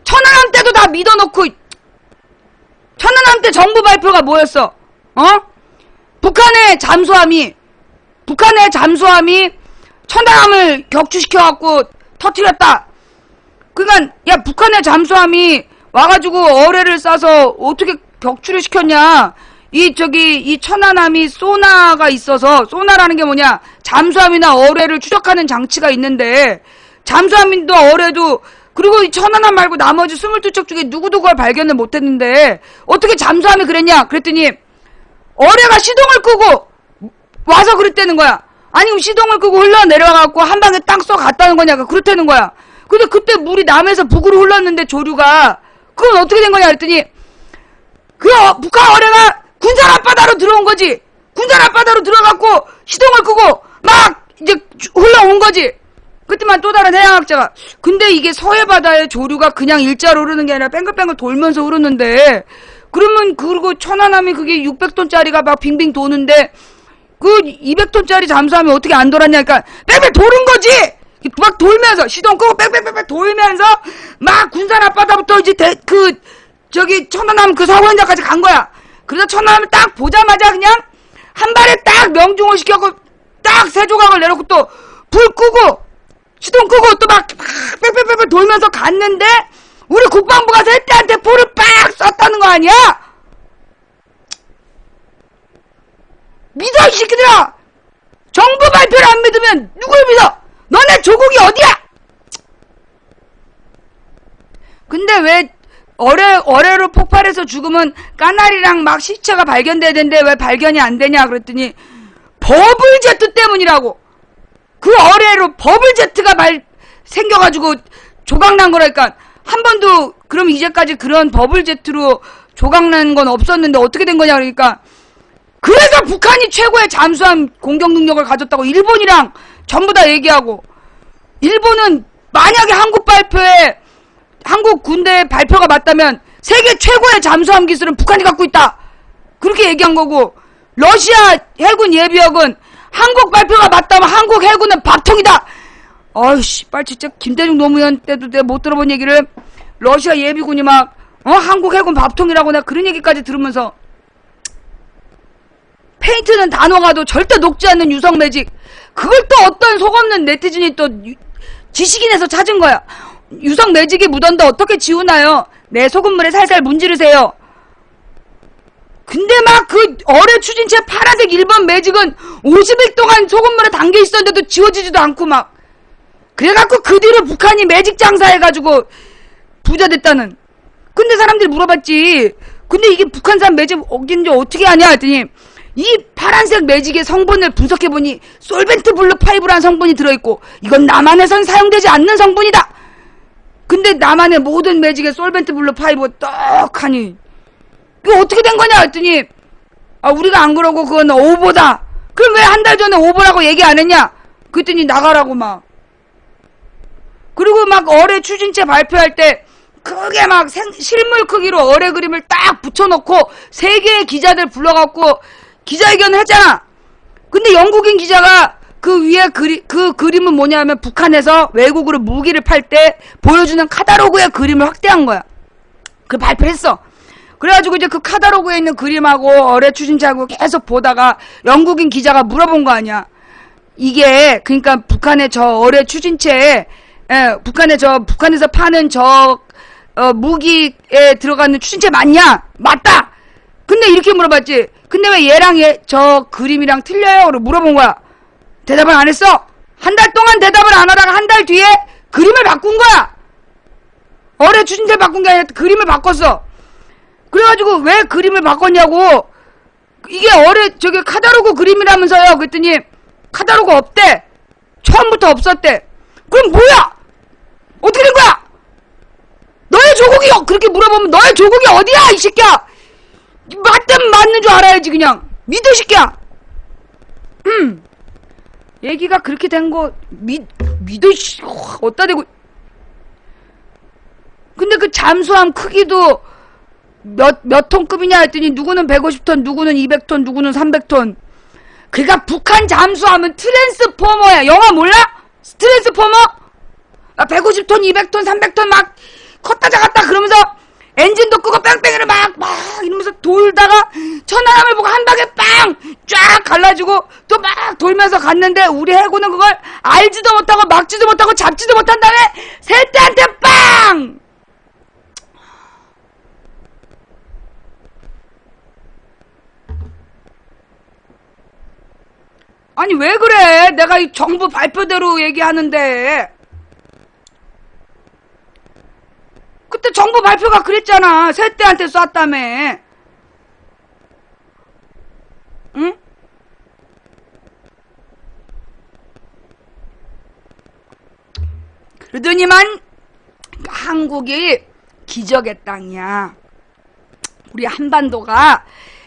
천안함 때도 다 믿어놓고 천안함 때 정부 발표가 뭐였어? 북한의 잠수함이 천안함을 격추시켜갖고 터뜨렸다. 그러니까 야 북한의 잠수함이 와가지고 어뢰를 쏴서 어떻게 격추를 시켰냐. 이 천안함이 소나가 있어서, 소나라는 게 뭐냐, 잠수함이나 어뢰를 추적하는 장치가 있는데, 잠수함도 어뢰도, 그리고 이 천안함 말고 나머지 22척 중에 누구누구가 발견을 못했는데 어떻게 잠수함이 그랬냐 그랬더니 어뢰가 시동을 끄고 와서 그랬다는 거야. 아니면 시동을 끄고 흘러내려가갖고 한 방에 땅 쏘 갔다는 거냐, 그렇다는 거야. 근데 그때 물이 남에서 북으로 흘렀는데 조류가, 그건 어떻게 된 거냐 그랬더니 북한 어뢰가 군산 앞바다로 들어온 거지. 군산 앞바다로 들어갔고 시동을 끄고 막 이제 흘러온 거지. 그때만 또 다른 해양학자가, 근데 이게 서해바다의 조류가 그냥 일자로 흐르는 게 아니라 뺑글뺑글 돌면서 흐르는데, 그러면 그리고 천안함이 그게 600톤짜리가 막 빙빙 도는데 그 200톤짜리 잠수함이 어떻게 안 돌았냐. 그러니까 뺑뺑 도는 거지. 막 돌면서 시동 끄고 뺑뺑뺑뺑 돌면서 막 군산 앞바다부터 이제 천안함 그 사고 현장까지 간 거야. 그래서 천안함을 딱 보자마자 그냥 한 발에 딱 명중을 시켜고 딱 세 조각을 내놓고 또 불 끄고 시동 끄고 또 막 빽빽빽빽 돌면서 갔는데 우리 국방부가 셋대한테 불을 빡 쐈다는 거 아니야? 믿어 이 새끼들아! 정부 발표를 안 믿으면 누굴 믿어? 너네 조국이 어디야? 근데 왜 어뢰로 폭발해서 죽으면 까나리랑 막 시체가 발견돼야 되는데 왜 발견이 안 되냐 그랬더니 버블제트 때문이라고. 그 어뢰로 버블제트가 생겨가지고 조각난 거라니까. 한 번도 그럼 이제까지 그런 버블제트로 조각난 건 없었는데 어떻게 된 거냐 그러니까, 그래서 북한이 최고의 잠수함 공격 능력을 가졌다고 일본이랑 전부 다 얘기하고, 일본은 만약에 한국 군대의 발표가 맞다면 세계 최고의 잠수함 기술은 북한이 갖고 있다, 그렇게 얘기한 거고, 러시아 해군 예비역은 한국 발표가 맞다면 한국 해군은 밥통이다. 어이씨, 빨리 진짜 김대중 노무현 때도 내가 못 들어본 얘기를 러시아 예비군이 막 한국 해군 밥통이라고 내가 그런 얘기까지 들으면서, 페인트는 다 녹아도 절대 녹지 않는 유성 매직, 그걸 또 어떤 속없는 네티즌이 또 지식인에서 찾은 거야. 유성 매직이 묻었는데 어떻게 지우나요? 네, 소금물에 살살 문지르세요. 근데 막 그 어뢰 추진체 파란색 1번 매직은 50일 동안 소금물에 담겨 있었는데도 지워지지도 않고 막, 그래갖고 그 뒤로 북한이 매직 장사해가지고 부자 됐다는. 근데 사람들이 물어봤지, 근데 이게 북한산 매직 어딘지 어떻게 아냐 했더니, 이 파란색 매직의 성분을 분석해보니 솔벤트 블루 파이브라는 성분이 들어있고 이건 남한에선 사용되지 않는 성분이다. 근데 남한의 모든 매직에 솔벤트 블루 파이브가 떡하니 이거 어떻게 된 거냐 했더니, 우리가 안 그러고 그건 오보다. 그럼 왜 한 달 전에 오보라고 얘기 안 했냐 그랬더니 나가라고 막. 그리고 막 어뢰 추진체 발표할 때 크게 막 실물 크기로 어뢰 그림을 딱 붙여놓고 세계의 기자들 불러갖고 기자회견을 했잖아. 근데 영국인 기자가 그 위에 그 그림은 뭐냐면 북한에서 외국으로 무기를 팔 때 보여주는 카다로그의 그림을 확대한 거야. 그 발표를 했어. 그래가지고 이제 그 카다로그에 있는 그림하고 어뢰 추진체하고 계속 보다가 영국인 기자가 물어본 거 아니야. 이게 그러니까 북한의 저 어뢰 추진체에 북한에서 파는 무기에 들어가는 추진체 맞냐? 맞다! 근데 이렇게 물어봤지. 근데 왜 얘랑 저 그림이랑 틀려요? 라고 물어본 거야. 대답을 안 했어. 한 달 동안 대답을 안 하다가 한 달 뒤에 그림을 바꾼 거야. 어뢰 추진체 바꾼 게 아니라 그림을 바꿨어. 그래가지고 왜 그림을 바꿨냐고. 이게 저기 카다로그 그림이라면서요. 그랬더니 카다로그 없대. 처음부터 없었대. 그럼 뭐야? 어떻게 된 거야? 너의 조국이 그렇게 물어보면 너의 조국이 어디야 이 새끼야. 맞든 맞는 줄 알아야지. 그냥 믿어 이 새끼야. 얘기가 그렇게 된 거 믿어 씨. 어디다 대고. 근데 그 잠수함 크기도 몇 톤급이냐 했더니 누구는 150톤, 누구는 200톤, 누구는 300톤. 그러니까 북한 잠수함은 트랜스포머야. 영화 몰라? 트랜스포머? 150톤, 200톤, 300톤 막 컸다 작았다 그러면서 엔진도 끄고 뺑뺑이를 막 이러면서 돌다가 천안함을 보고 한 방에 빵! 쫙 갈라지고 또 막 돌면서 갔는데 우리 해군은 그걸 알지도 못하고 막지도 못하고 잡지도 못한 다음에 셋째한테 빵! 아니 왜 그래? 내가 이 정부 발표대로 얘기하는데. 그때 정부 발표가 그랬잖아. 셋째한테 쐈다며. 응? 그러더니만 한국이 기적의 땅이야. 우리 한반도가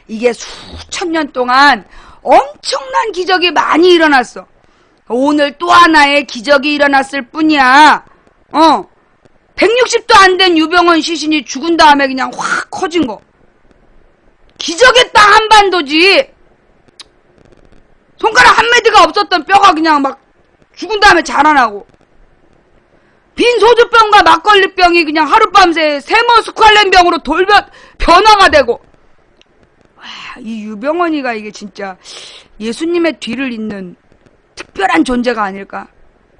이게 수천 년 동안 엄청난 기적이 많이 일어났어. 오늘 또 하나의 기적이 일어났을 뿐이야. 160도 안 된 유병원 시신이 죽은 다음에 그냥 확 커진 거. 기적의 땅 한반도지. 손가락 한 마디가 없었던 뼈가 그냥 막 죽은 다음에 자라나고. 빈 소주병과 막걸리병이 그냥 하룻밤새 세머 스ኳ렌병으로 변화가 되고. 와, 이 유병원이가 이게 진짜 예수님의 뒤를 잇는 특별한 존재가 아닐까.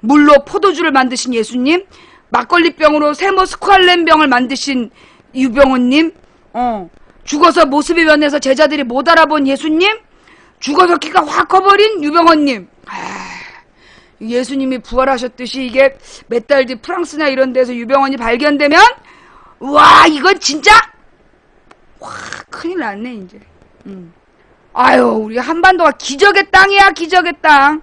물로 포도주를 만드신 예수님, 막걸리병으로 세모 스ኳ렌병을 만드신 유병원님, 죽어서 모습이 변해서 제자들이 못 알아본 예수님, 죽어서 키가 확 커버린 유병원님. 예수님이 부활하셨듯이 이게 몇 달 뒤 프랑스나 이런 데서 유병원이 발견되면 와 이건 진짜 와 큰일 났네 이제. 아유 우리 한반도가 기적의 땅이야 기적의 땅.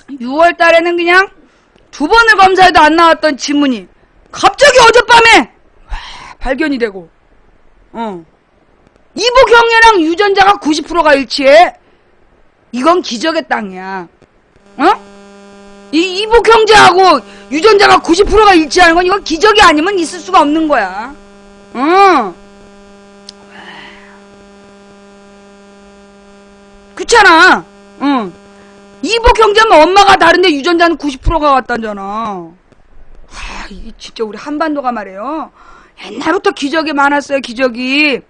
6월 달에는 그냥 2번을 검사해도 안 나왔던 지문이 갑자기 어젯밤에 발견이 되고 이복형이랑 유전자가 90%가 일치해. 이건 기적의 땅이야. 이 이복형제하고 유전자가 90%가 일치하는 건 이건 기적이 아니면 있을 수가 없는 거야. 그렇잖아. 이복형제면 엄마가 다른데 유전자는 90%가 같다잖아. 이게 진짜 우리 한반도가 말이에요. 옛날부터 기적이 많았어요. 기적이.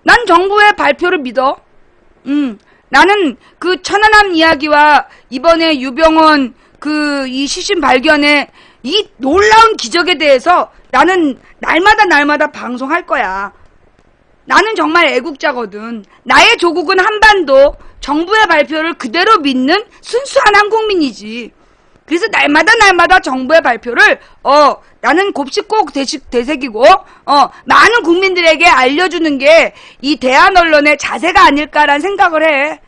난 정부의 발표를 믿어. 나는 그 천안함 이야기와 이번에 유병원 이 시신 발견의 이 놀라운 기적에 대해서 나는 날마다 방송할 거야. 나는 정말 애국자거든. 나의 조국은 한반도, 정부의 발표를 그대로 믿는 순수한 한국민이지. 그래서 날마다 정부의 발표를 나는 곱씹고 되새기고 많은 국민들에게 알려주는 게 이 대한 언론의 자세가 아닐까라는 생각을 해.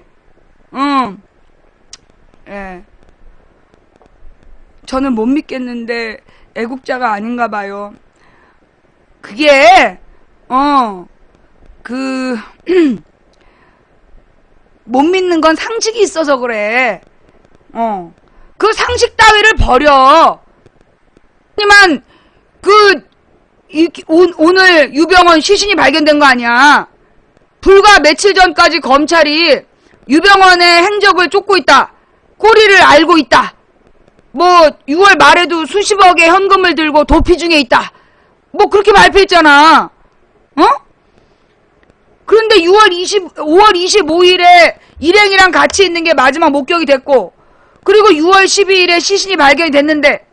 예. 저는 못 믿겠는데 애국자가 아닌가 봐요. 그게 못 믿는 건 상식이 있어서 그래. 그 상식 따위를 버려. 하지만 오늘 유병원 시신이 발견된 거 아니야. 불과 며칠 전까지 검찰이 유병원의 행적을 쫓고 있다. 꼬리를 알고 있다. 뭐 6월 말에도 수십억의 현금을 들고 도피 중에 있다. 뭐 그렇게 발표했잖아. 그런데 5월 25일에 일행이랑 같이 있는 게 마지막 목격이 됐고, 그리고 6월 12일에 시신이 발견이 됐는데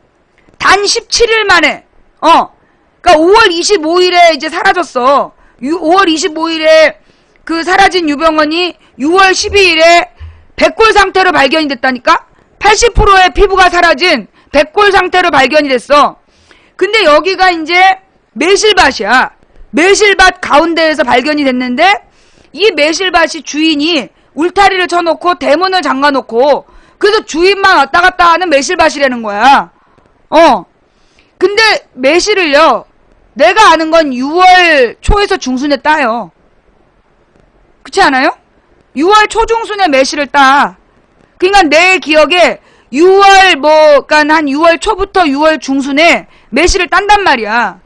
단 17일 만에 그러니까 5월 25일에 이제 사라졌어. 5월 25일에 그 사라진 유병원이 6월 12일에 백골 상태로 발견이 됐다니까? 80%의 피부가 사라진 백골 상태로 발견이 됐어. 근데 여기가 이제 매실밭이야. 매실밭 가운데에서 발견이 됐는데 이 매실밭이 주인이 울타리를 쳐놓고 대문을 잠가놓고 그래서 주인만 왔다 갔다 하는 매실밭이라는 거야. 근데 매실을요, 내가 아는 건 6월 초에서 중순에 따요. 그렇지 않아요? 6월 초중순에 매실을 따. 그러니까 내 기억에 6월 그러니까 한 6월 초부터 6월 중순에 매실을 딴단 말이야.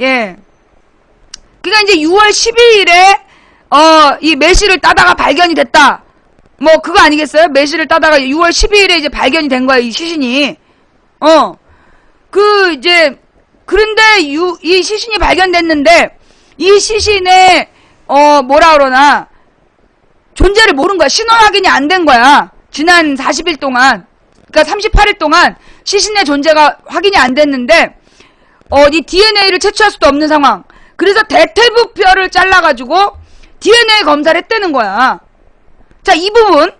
예. 그러니까 이제 6월 12일에 이 매실을 따다가 발견이 됐다. 뭐 그거 아니겠어요? 매실을 따다가 6월 12일에 이제 발견이 된 거야, 이 시신이. 그런데 이 시신이 발견됐는데 이 시신의 뭐라 그러나 존재를 모른 거야. 신원 확인이 안 된 거야. 지난 40일 동안, 그러니까 38일 동안 시신의 존재가 확인이 안 됐는데 이 DNA를 채취할 수도 없는 상황. 그래서 대퇴부 뼈를 잘라가지고 DNA 검사를 했다는 거야. 자, 이 부분,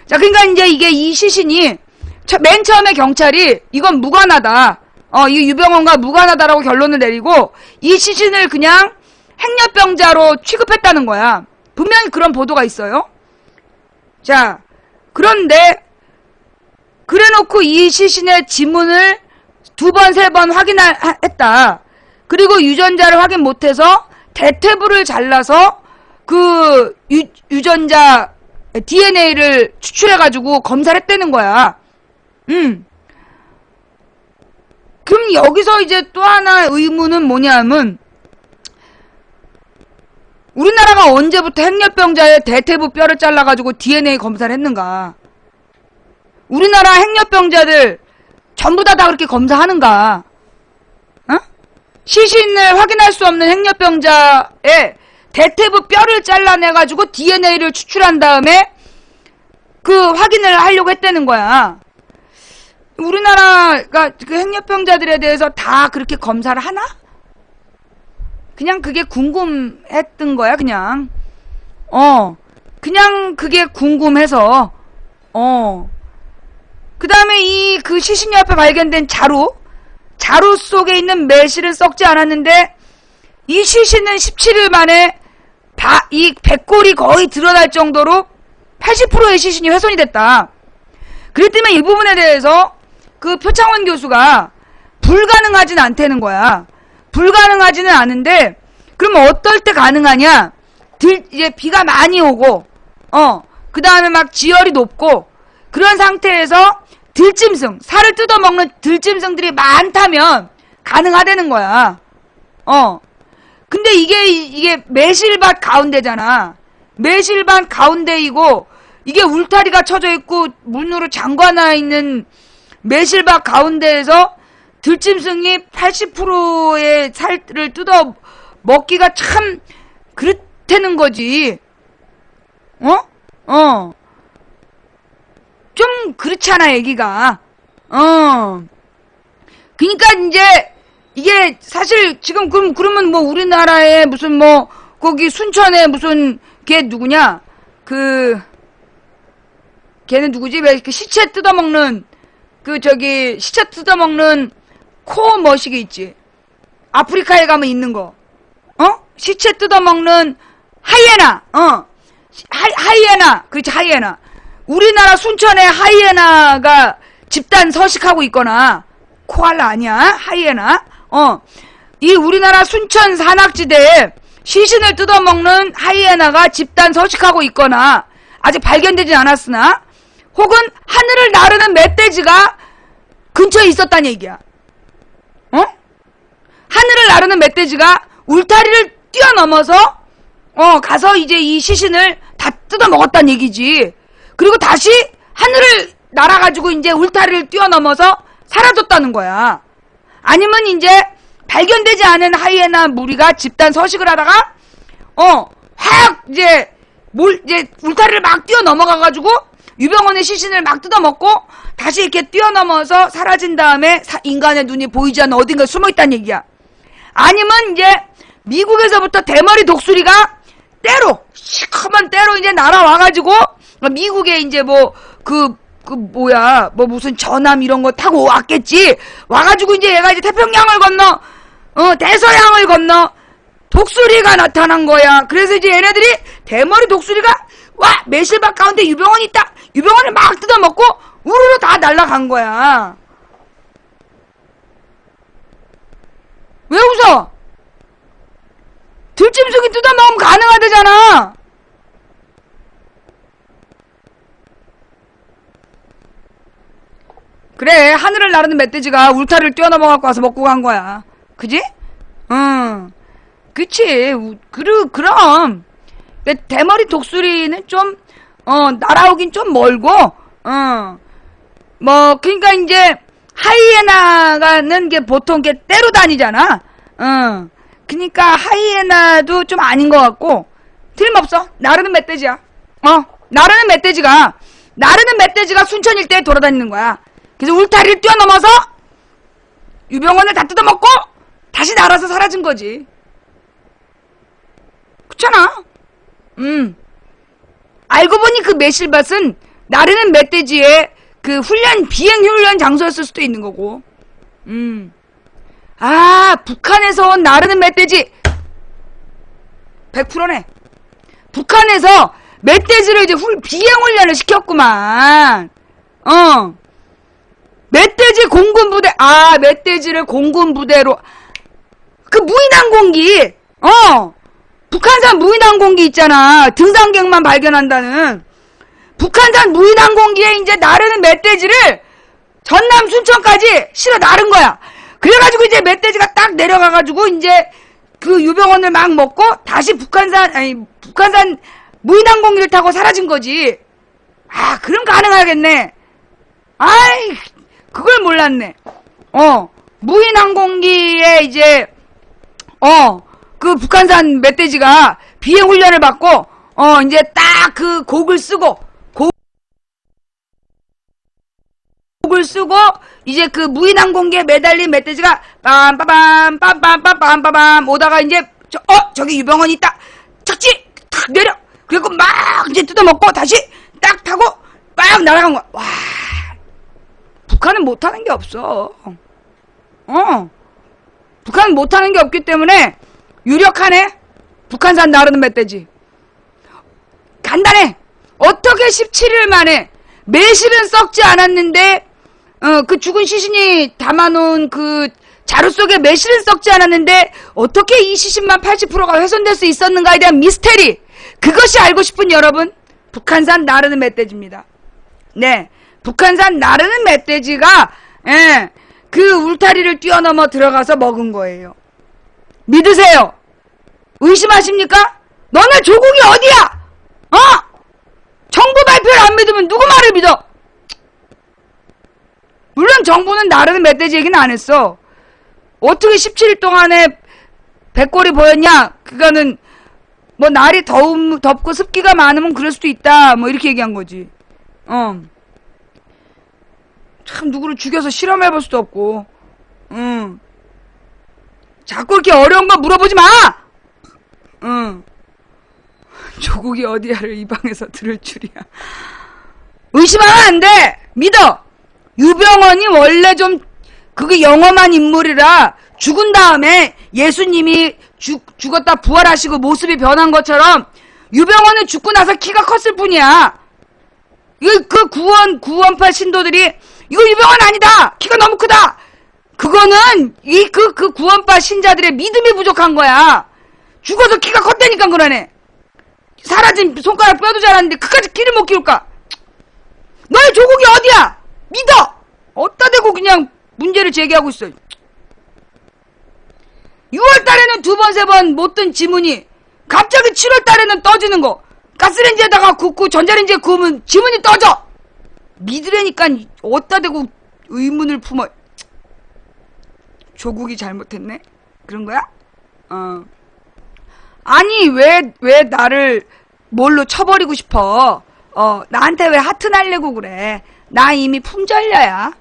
자, 그러니까 이제 이 시신이 맨 처음에 경찰이 이건 무관하다. 이 유병원과 무관하다라고 결론을 내리고 이 시신을 그냥 행렬병자로 취급했다는 거야. 분명히 그런 보도가 있어요. 자, 그런데 그래놓고 이 시신의 지문을 2번, 3번 확인했다. 그리고 유전자를 확인 못해서 대퇴부를 잘라서 그 유전자 DNA를 추출해가지고 검사를 했다는 거야. 그럼 여기서 이제 또 하나 의문은 뭐냐면 우리나라가 언제부터 행렬병자의 대퇴부 뼈를 잘라가지고 DNA 검사를 했는가? 우리나라 행렬병자들 전부 다 그렇게 검사하는가? 시신을 확인할 수 없는 행렬병자의 대퇴부 뼈를 잘라내가지고 DNA를 추출한 다음에 그 확인을 하려고 했다는 거야. 우리나라가 그 행렬병자들에 대해서 다 그렇게 검사를 하나? 그냥 그게 궁금했던 거야, 그냥. 그냥 그게 궁금해서. 그 다음에 그 시신 옆에 발견된 자루 속에 있는 매실은 썩지 않았는데 이 시신은 17일 만에 이 백골이 거의 드러날 정도로 80%의 시신이 훼손이 됐다. 그렇기 때문에 이 부분에 대해서 그 표창원 교수가 불가능하진 않다는 거야. 불가능하지는 않은데 그러면 어떨 때 가능하냐? 이제 비가 많이 오고 그 다음에 막 지열이 높고 그런 상태에서 들짐승, 살을 뜯어먹는 들짐승들이 많다면 가능하다는 거야. 근데 이게 매실밭 가운데잖아. 매실밭 가운데이고 이게 울타리가 쳐져 있고 문으로 잠궈놔 있는 매실밭 가운데에서 들짐승이 80%의 살을 뜯어 먹기가 참 그렇다는 거지. 좀 그렇잖아, 얘기가. 그니까 이제 이게 사실 지금 그러면 뭐 우리나라에 무슨 뭐 거기 순천에 무슨 걔 누구냐? 걔는 누구지? 왜 그 시체 뜯어먹는 시체 뜯어먹는 코 머시기 있지? 아프리카에 가면 있는 거. 시체 뜯어먹는 하이에나. 하이에나. 그렇지, 하이에나. 우리나라 순천에 하이에나가 집단 서식하고 있거나, 코알라 아니야? 하이에나? 이 우리나라 순천 산악지대에 시신을 뜯어먹는 하이에나가 집단 서식하고 있거나, 아직 발견되지 않았으나, 혹은 하늘을 나르는 멧돼지가 근처에 있었다는 얘기야. 하늘을 나르는 멧돼지가 울타리를 뛰어넘어서, 가서 이제 이 시신을 다 뜯어먹었다는 얘기지. 그리고 다시 하늘을 날아가지고 이제 울타리를 뛰어넘어서 사라졌다는 거야. 아니면 이제 발견되지 않은 하이에나 무리가 집단 서식을 하다가 확 이제 울타리를 막 뛰어넘어가가지고 유병원의 시신을 막 뜯어먹고 다시 이렇게 뛰어넘어서 사라진 다음에 인간의 눈이 보이지 않는 어딘가에 숨어있다는 얘기야. 아니면 이제 미국에서부터 대머리 독수리가 시커먼 때로 이제 날아와가지고 미국에 이제 무슨 전함 이런 거 타고 왔겠지. 와가지고 이제 얘가 이제 태평양을 건너, 대서양을 건너 독수리가 나타난 거야. 그래서 이제 얘네들이 대머리 독수리가 매실밭 가운데 유병원이 있다. 유병원을 막 뜯어먹고 우르르 다 날아간 거야. 왜 웃어? 들짐승이 뜯어먹으면 가능하대잖아. 그래, 하늘을 나르는 멧돼지가 울타리를 뛰어넘어갖고 와서 먹고 간 거야. 그지? 그치. 그럼. 대머리 독수리는 좀, 날아오긴 좀 멀고, 그러니까 이제 하이에나가는 게 보통 게 떼로 다니잖아. 그러니까 하이에나도 좀 아닌 것 같고, 틀림없어. 나르는 멧돼지야. 나르는 멧돼지가 순천 일대에 돌아다니는 거야. 그래서 울타리를 뛰어넘어서 유병원을 다 뜯어먹고 다시 날아서 사라진 거지. 그렇잖아. 알고 보니 그 매실밭은 나르는 멧돼지의 그 비행 훈련 장소였을 수도 있는 거고. 북한에서 온 나르는 멧돼지 100%네. 북한에서 멧돼지를 이제 비행 훈련을 시켰구만. 멧돼지 공군 부대, 멧돼지를 공군 부대로, 그 무인항공기, 북한산 무인항공기 있잖아. 등산객만 발견한다는. 북한산 무인항공기에 이제 나르는 멧돼지를 전남 순천까지 실어 나른 거야. 그래가지고 이제 멧돼지가 딱 내려가가지고 이제 그 유병원을 막 먹고 다시 북한산 무인항공기를 타고 사라진 거지. 그럼 가능하겠네. 그걸 몰랐네. 무인항공기에 이제, 그 북한산 멧돼지가 비행 훈련을 받고, 이제 딱 그 곡을 쓰고, 이제 그 무인항공기에 매달린 멧돼지가, 빰빠밤 오다가 이제, 저기 유병원 있다. 착지! 탁 내려! 그리고 막 이제 뜯어먹고 다시 딱 타고 빡 날아간 거야. 와, 북한은 못하는 게 없어. 북한은 못하는 게 없기 때문에 유력하네. 북한산 나르는 멧돼지. 간단해. 어떻게 17일 만에 매실은 썩지 않았는데 그 죽은 시신이 담아놓은 그 자루 속에 매실은 썩지 않았는데 어떻게 이 시신만 80%가 훼손될 수 있었는가에 대한 미스테리. 그것이 알고 싶은 여러분, 북한산 나르는 멧돼지입니다. 네, 북한산 나르는 멧돼지가 그 울타리를 뛰어넘어 들어가서 먹은 거예요. 믿으세요? 의심하십니까? 너네 조국이 어디야? 정부 발표를 안 믿으면 누구 말을 믿어? 물론 정부는 나르는 멧돼지 얘기는 안 했어. 어떻게 17일 동안에 백골이 보였냐? 그거는 뭐 날이 덥고 습기가 많으면 그럴 수도 있다. 뭐 이렇게 얘기한 거지. 참 누구를 죽여서 실험해볼 수도 없고. 자꾸 이렇게 어려운 거 물어보지 마. 조국이 어디야를 이 방에서 들을 줄이야. 의심하면 안 돼. 믿어. 유병원이 원래 좀 그게 영험한 인물이라 죽은 다음에 예수님이 죽었다 부활하시고 모습이 변한 것처럼 유병원은 죽고 나서 키가 컸을 뿐이야. 그 구원파 신도들이 이거 유병원 아니다. 키가 너무 크다. 그거는 그 구원파 신자들의 믿음이 부족한 거야. 죽어서 키가 컸다니까 그러네. 사라진 손가락 뼈도 자랐는데 그까지 키를 못 키울까? 너의 조국이 어디야? 믿어. 어디다 대고 그냥 문제를 제기하고 있어. 6월달에는 2번 3번 못 든 지문이 갑자기 7월달에는 떠지는 거. 가스레인지에다가 굽고 전자레인지에 구우면 지문이 떠져. 믿으려니까 어디다 대고 의문을 품어. 조국이 잘못했네? 그런 거야? 아니 왜 나를 뭘로 쳐버리고 싶어? 나한테 왜 하트 날리고 그래? 나 이미 품절녀야.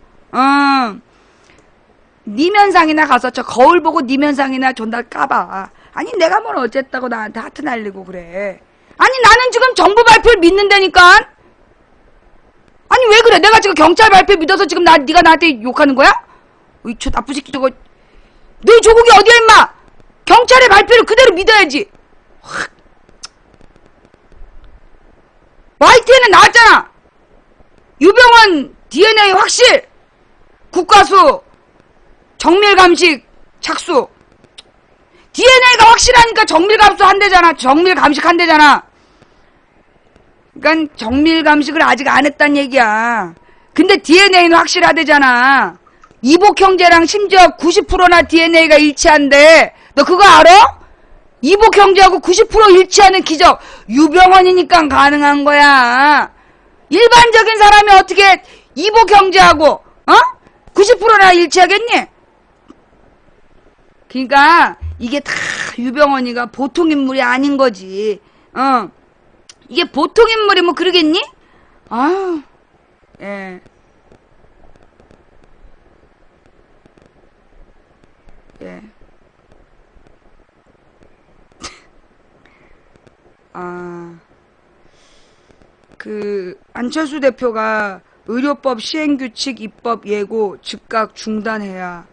네 면상이나 가서 저 거울 보고 네 면상이나 존나 까봐. 아니 내가 뭘 어쨌다고 나한테 하트 날리고 그래. 아니 나는 지금 정부 발표를 믿는다니까. 아니 왜 그래? 내가 지금 경찰 발표 믿어서 지금 네가 나한테 욕하는 거야? 어이 저 나쁜 새끼 저거. 너 조국이 어디야 임마? 경찰의 발표를 그대로 믿어야지. 확. YTN에 나왔잖아. 유병원 DNA 확실. 국과수 정밀감식 착수. DNA가 확실하니까 정밀감수 한대잖아. 정밀감식 한대잖아. 그러니까 정밀감식을 아직 안 했단 얘기야. 근데 DNA는 확실하대잖아. 이복 형제랑 심지어 90%나 DNA가 일치한대. 너 그거 알아? 이복 형제하고 90% 일치하는 기적. 유병헌이니까 가능한 거야. 일반적인 사람이 어떻게 이복 형제하고 90%나 일치하겠니? 그러니까 이게 다 유병헌이가 보통 인물이 아닌 거지. 이게 보통 인물이 뭐 그러겠니? 아, 예. 예. 안철수 대표가 의료법 시행규칙 입법 예고 즉각 중단해야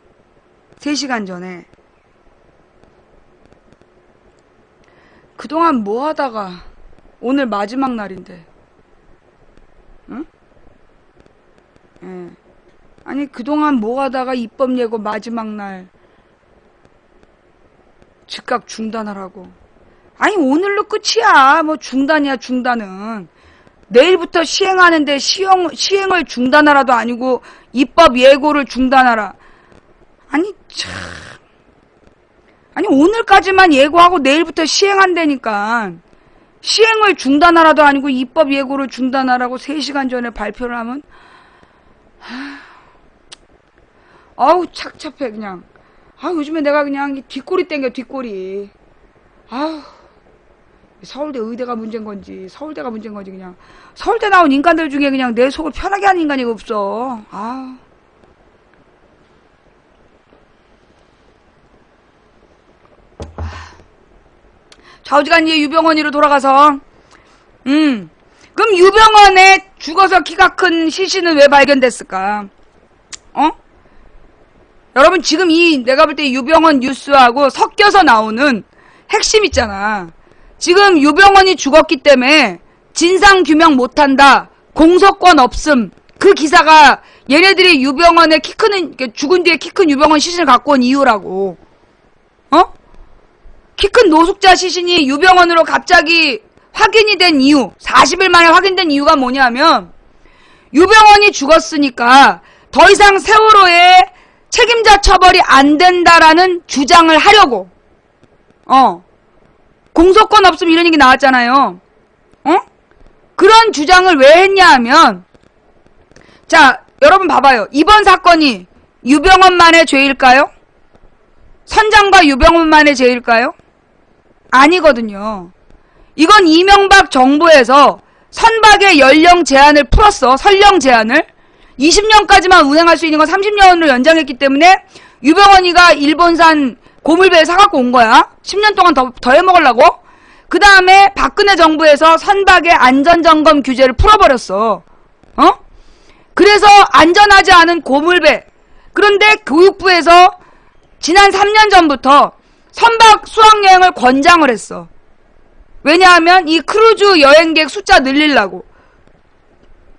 3시간 전에 그동안 뭐 하다가 오늘 마지막 날인데, 응? 예. 아니, 그동안 뭐 하다가 입법 예고 마지막 날 즉각 중단하라고. 아니, 오늘로 끝이야. 뭐 중단이야, 중단은. 내일부터 시행하는데 시행을 중단하라도 아니고 입법 예고를 중단하라. 아니, 참. 아니, 오늘까지만 예고하고 내일부터 시행한다니까. 시행을 중단하라도 아니고 입법 예고를 중단하라고 3시간 전에 발표를 하면, 아우, 착잡해, 그냥. 요즘에 내가 그냥 뒷골이 땡겨, 뒷골이. 서울대 의대가 문제인 건지, 서울대가 문제인 건지, 그냥. 서울대 나온 인간들 중에 그냥 내 속을 편하게 하는 인간이 없어. 좌우지간 이제 유병헌이로 돌아가서, 그럼 유병헌의 죽어서 키가 큰 시신은 왜 발견됐을까? 여러분, 지금 내가 볼 때 유병헌 뉴스하고 섞여서 나오는 핵심 있잖아. 지금 유병헌이 죽었기 때문에 진상규명 못한다, 공소권 없음, 그 기사가 얘네들이 유병헌의 죽은 뒤에 키 큰 유병헌 시신을 갖고 온 이유라고. 키 큰 노숙자 시신이 유병헌으로 갑자기 확인이 된 이유, 40일 만에 확인된 이유가 뭐냐면, 유병헌이 죽었으니까 더 이상 세월호의 책임자 처벌이 안 된다라는 주장을 하려고. 공소권 없음 이런 얘기 나왔잖아요. 그런 주장을 왜 했냐 하면, 자, 여러분 봐봐요. 이번 사건이 유병헌만의 죄일까요? 선장과 유병헌만의 죄일까요? 아니거든요. 이건 이명박 정부에서 선박의 연령 제한을 풀었어. 선령 제한을. 20년까지만 운행할 수 있는 건 30년으로 연장했기 때문에 유병헌이가 일본산 고물배를 사갖고 온 거야. 10년 동안 더 해먹으려고. 그 다음에 박근혜 정부에서 선박의 안전점검 규제를 풀어버렸어. 그래서 안전하지 않은 고물배. 그런데 교육부에서 지난 3년 전부터 선박 수학여행을 권장을 했어. 왜냐하면 이 크루즈 여행객 숫자 늘리려고.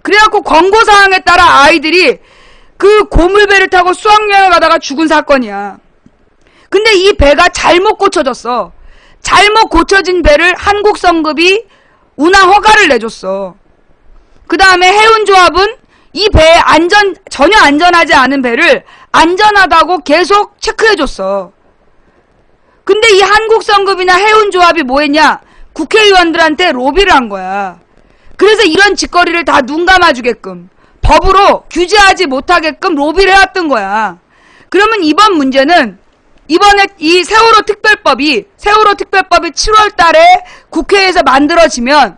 그래갖고 권고사항에 따라 아이들이 그 고물배를 타고 수학여행을 가다가 죽은 사건이야. 근데 이 배가 잘못 고쳐졌어. 잘못 고쳐진 배를 한국성급이 운항 허가를 내줬어. 그 다음에 해운조합은 이 배에 전혀 안전하지 않은 배를 안전하다고 계속 체크해줬어. 근데 이 한국성급이나 해운조합이 뭐 했냐? 국회의원들한테 로비를 한 거야. 그래서 이런 짓거리를 다 눈 감아주게끔, 법으로 규제하지 못하게끔 로비를 해왔던 거야. 그러면 이번 문제는, 이번에 이 세월호 특별법이 7월 달에 국회에서 만들어지면,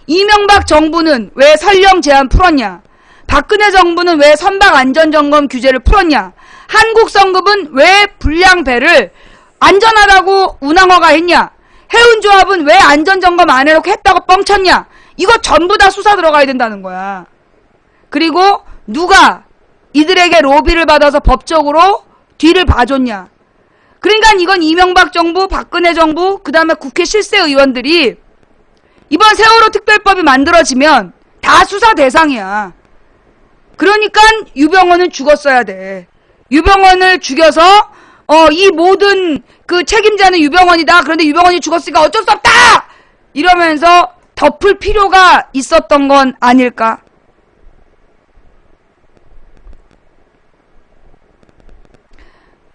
이명박 정부는 왜 선령 제한 풀었냐? 박근혜 정부는 왜 선박 안전점검 규제를 풀었냐? 한국성급은 왜 불량배를 안전하다고 운항허가 했냐? 해운조합은 왜 안전점검 안 해놓고 했다고 뻥쳤냐? 이거 전부 다 수사 들어가야 된다는 거야. 그리고 누가 이들에게 로비를 받아서 법적으로 뒤를 봐줬냐? 그러니까 이건 이명박 정부, 박근혜 정부, 그 다음에 국회 실세의원들이 이번 세월호 특별법이 만들어지면 다 수사 대상이야. 그러니까 유병헌은 죽었어야 돼. 유병헌을 죽여서 이 모든 그 책임자는 유병헌이다. 그런데 유병헌이 죽었으니까 어쩔 수 없다! 이러면서 덮을 필요가 있었던 건 아닐까?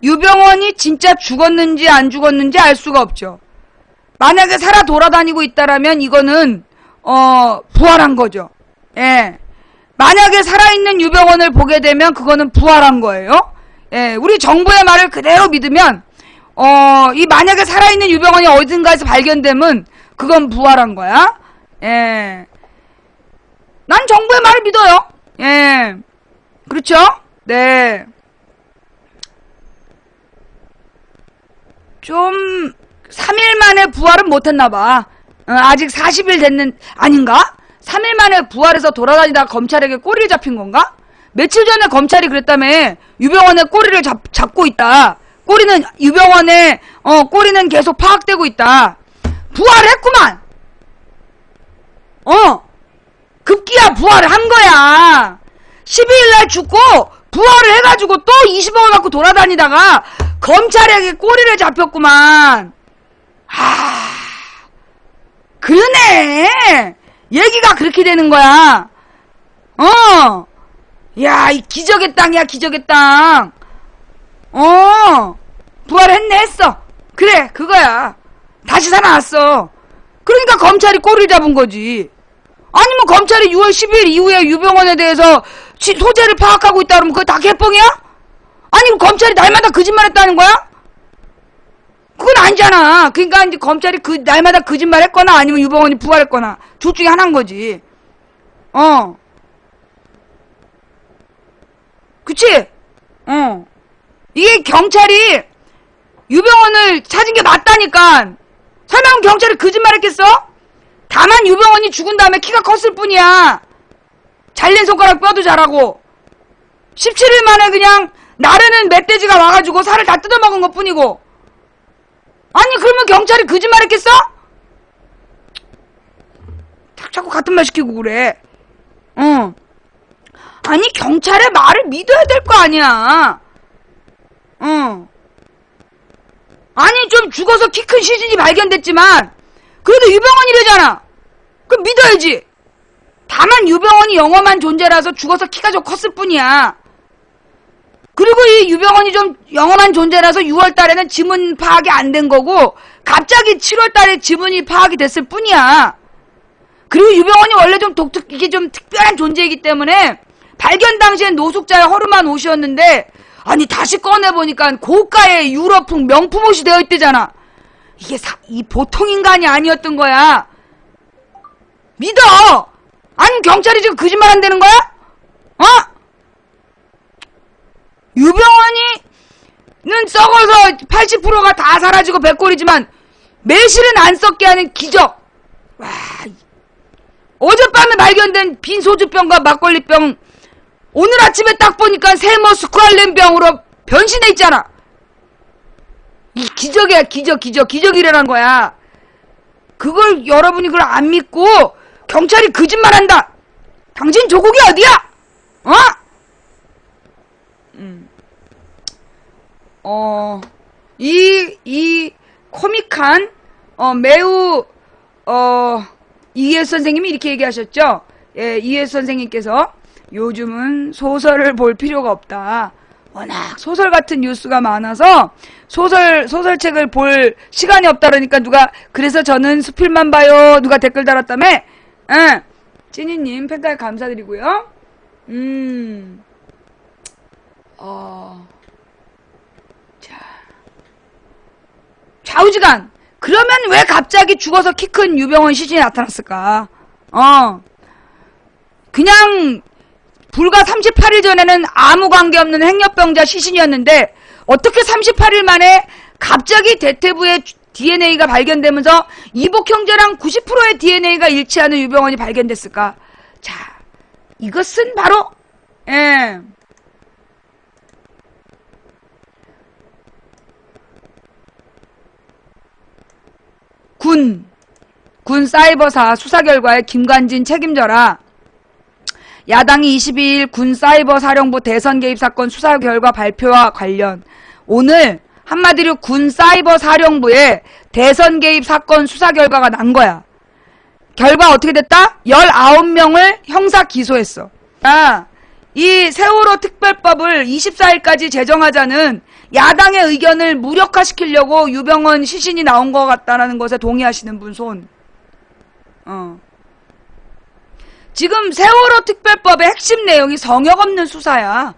유병헌이 진짜 죽었는지 안 죽었는지 알 수가 없죠. 만약에 살아 돌아다니고 있다라면 이거는 부활한 거죠. 예. 만약에 살아있는 유병원을 보게 되면 그거는 부활한 거예요. 예. 우리 정부의 말을 그대로 믿으면 이 만약에 살아있는 유병원이 어딘가에서 발견되면 그건 부활한 거야. 예. 난 정부의 말을 믿어요. 예. 그렇죠? 네. 좀 3일 만에 부활은 못했나봐. 아직 40일 됐는 아닌가? 3일 만에 부활해서 돌아다니다가 검찰에게 꼬리를 잡힌 건가? 며칠 전에 검찰이 그랬다며. 유병원의 꼬리를 잡고 있다. 꼬리는 유병원의 꼬리는 계속 파악되고 있다. 부활했구만. 급기야 부활을 한 거야. 12일날 죽고 부활을 해가지고 또 20억을 갖고 돌아다니다가 검찰에게 꼬리를 잡혔구만. 그러네. 얘기가 그렇게 되는 거야. 야, 이 기적의 땅이야, 기적의 땅. 부활했네, 했어. 그래, 그거야. 다시 살아났어. 그러니까 검찰이 꼬리를 잡은 거지. 아니면 검찰이 6월 10일 이후에 유병원에 대해서 소재를 파악하고 있다 그러면 그거 다 개뻥이야? 아니면 검찰이 날마다 거짓말했다는 거야? 그건 아니잖아. 그러니까 이제 검찰이 날마다 거짓말 했거나 아니면 유병원이 부활했거나 둘 중에 하나인 거지. 그치? 이게 경찰이 유병원을 찾은 게 맞다니까. 설마 경찰이 거짓말했겠어? 다만 유병원이 죽은 다음에 키가 컸을 뿐이야. 잘린 손가락 뼈도 자라고 17일 만에 그냥 나르는 멧돼지가 와가지고 살을 다 뜯어먹은 것 뿐이고. 아니 그러면 경찰이 거짓말했겠어? 자꾸 같은 말 시키고 그래. 아니 경찰의 말을 믿어야 될 거 아니야. 아니 좀 죽어서 키 큰 시신이 발견됐지만 그래도 유병원이래잖아. 그럼 믿어야지. 다만 유병원이 영험한 존재라서 죽어서 키가 좀 컸을 뿐이야. 그리고 이 유병원이 좀 영험한 존재라서 6월 달에는 지문 파악이 안 된 거고 갑자기 7월 달에 지문이 파악이 됐을 뿐이야. 그리고 유병원이 원래 좀 이게 좀 특별한 존재이기 때문에 발견 당시엔 노숙자의 허름한 옷이었는데 아니 다시 꺼내보니까 고가의 유럽풍 명품 옷이 되어 있대잖아. 이게 이 보통 인간이 아니었던 거야. 믿어. 아니 경찰이 지금 거짓말 한다는 거야? 유병원이는 썩어서 80%가 다 사라지고 백골이지만 매실은 안 썩게 하는 기적. 와, 어젯밤에 발견된 빈 소주병과 막걸리병 오늘 아침에 딱 보니까 세모 스쿠알렌병으로 변신해 있잖아. 이 기적이야, 기적이라는 거야. 그걸 여러분이 그걸 안 믿고 경찰이 거짓말한다. 당신 조국이 어디야? 이 코믹한 매우 이해수 선생님이 이렇게 얘기하셨죠. 예, 이해수 선생님께서 요즘은 소설을 볼 필요가 없다. 워낙 소설 같은 뉴스가 많아서 소설책을 볼 시간이 없다 그러니까 그래서 저는 수필만 봐요. 누가 댓글 달았다며? 찐이님 팬카드 감사드리고요. 좌우지간. 그러면 왜 갑자기 죽어서 키 큰 유병원 시신이 나타났을까? 그냥 불과 38일 전에는 아무 관계없는 행렬병자 시신이었는데 어떻게 38일 만에 갑자기 대퇴부의 DNA가 발견되면서 이복 형제랑 90%의 DNA가 일치하는 유병원이 발견됐을까? 자, 이것은 바로 군 사이버사 수사 결과에 김관진 책임져라. 야당이 22일 군 사이버 사령부 대선 개입 사건 수사 결과 발표와 관련 오늘 한마디로 군 사이버 사령부의 대선 개입 사건 수사 결과가 난 거야. 결과 어떻게 됐다? 19명을 형사 기소했어. 이 세월호 특별법을 24일까지 제정하자는 야당의 의견을 무력화시키려고 유병헌 시신이 나온 것 같다는 것에 동의하시는 분 손. 지금 세월호 특별법의 핵심 내용이 성역 없는 수사야.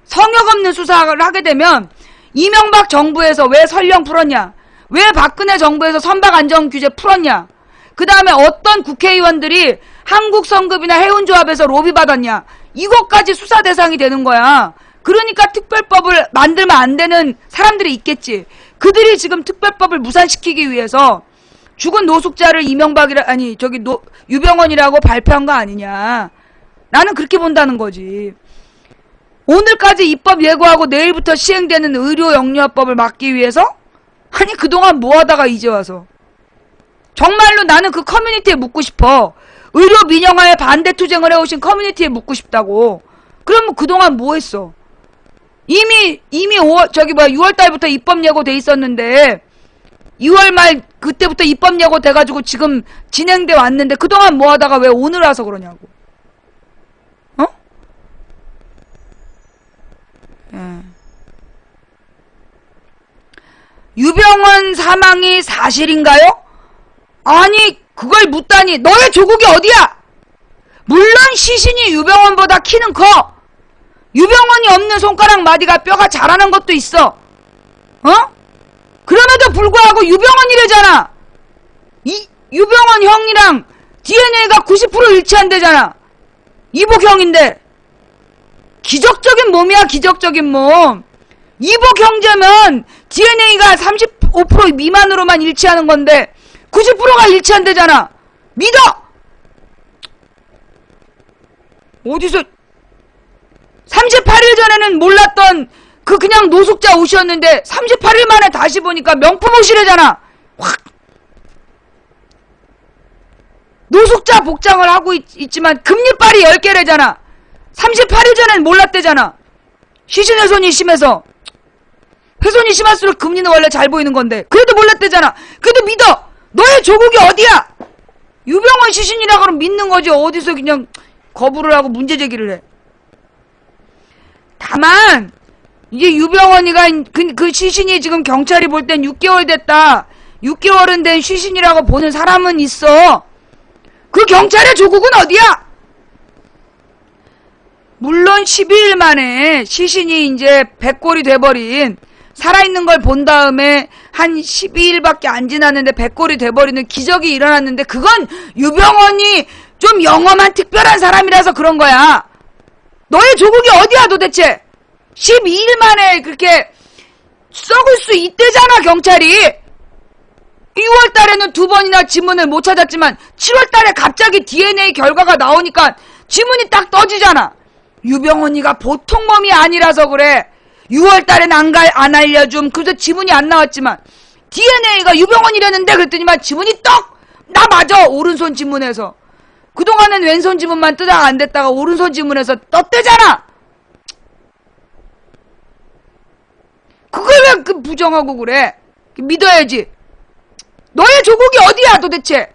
성역 없는 수사를 하게 되면 이명박 정부에서 왜 설령 풀었냐? 왜 박근혜 정부에서 선박 안전 규제 풀었냐? 그 다음에 어떤 국회의원들이 한국성급이나 해운조합에서 로비 받았냐? 이것까지 수사 대상이 되는 거야. 그러니까 특별법을 만들면 안 되는 사람들이 있겠지. 그들이 지금 특별법을 무산시키기 위해서 죽은 노숙자를 유병헌이라고 발표한 거 아니냐. 나는 그렇게 본다는 거지. 오늘까지 입법 예고하고 내일부터 시행되는 의료영유아법을 막기 위해서? 아니 그동안 뭐하다가 이제 와서. 정말로 나는 그 커뮤니티에 묻고 싶어. 의료 민영화에 반대 투쟁을 해오신 커뮤니티에 묻고 싶다고. 그럼 그동안 뭐 했어? 이미 6월 달부터 입법 예고 돼 있었는데 2월 말 그때부터 입법 예고 돼가지고 지금 진행돼 왔는데 그동안 뭐 하다가 왜 오늘 와서 그러냐고. 유병헌 사망이 사실인가요? 아니 그걸 묻다니. 너의 조국이 어디야? 물론 시신이 유병헌보다 키는 커. 유병헌이 없는 손가락 마디가 뼈가 자라는 것도 있어. 그럼에도 불구하고 유병헌이래잖아. 유병헌 형이랑 DNA가 90% 일치한대잖아. 이복 형인데. 기적적인 몸이야, 기적적인 몸. 이복 형제면 DNA가 35% 미만으로만 일치하는 건데 90%가 일치한대잖아. 믿어! 어디서 38일 전에는 몰랐던 그 그냥 노숙자 옷이었는데 38일 만에 다시 보니까 명품 옷이래잖아. 확! 노숙자 복장을 하고 있지만 금리빨이 10개래잖아. 38일 전엔 몰랐대잖아. 시신훼손이 심해서. 훼손이 심할수록 금리는 원래 잘 보이는 건데 그래도 몰랐대잖아. 그래도 믿어. 너의 조국이 어디야? 유병헌 시신이라 그러면 믿는 거지. 어디서 그냥 거부를 하고 문제 제기를 해. 다만 이제 유병헌이가 그 시신이 지금 경찰이 볼 땐 6개월 됐다. 6개월은 된 시신이라고 보는 사람은 있어. 그 경찰의 조국은 어디야? 물론 12일 만에 시신이 이제 백골이 돼버린, 살아있는 걸 본 다음에 한 12일밖에 안 지났는데 백골이 돼버리는 기적이 일어났는데 그건 유병헌이 좀 영험한 특별한 사람이라서 그런 거야. 너의 조국이 어디야 도대체? 12일 만에 그렇게 썩을 수 있대잖아 경찰이. 6월 달에는 2번이나 지문을 못 찾았지만 7월 달에 갑자기 DNA 결과가 나오니까 지문이 딱 떠지잖아. 유병헌이가 보통 몸이 아니라서 그래. 6월 달엔 안 알려줌. 그래서 지문이 안 나왔지만 DNA가 유병헌이라는데 그랬더니만 지문이 떡! 나 맞아! 오른손 지문에서. 그동안은 왼손 지문만 뜨다가 안 됐다가 오른손 지문에서 떴대잖아. 그걸 왜 부정하고 그래? 믿어야지. 너의 조국이 어디야 도대체?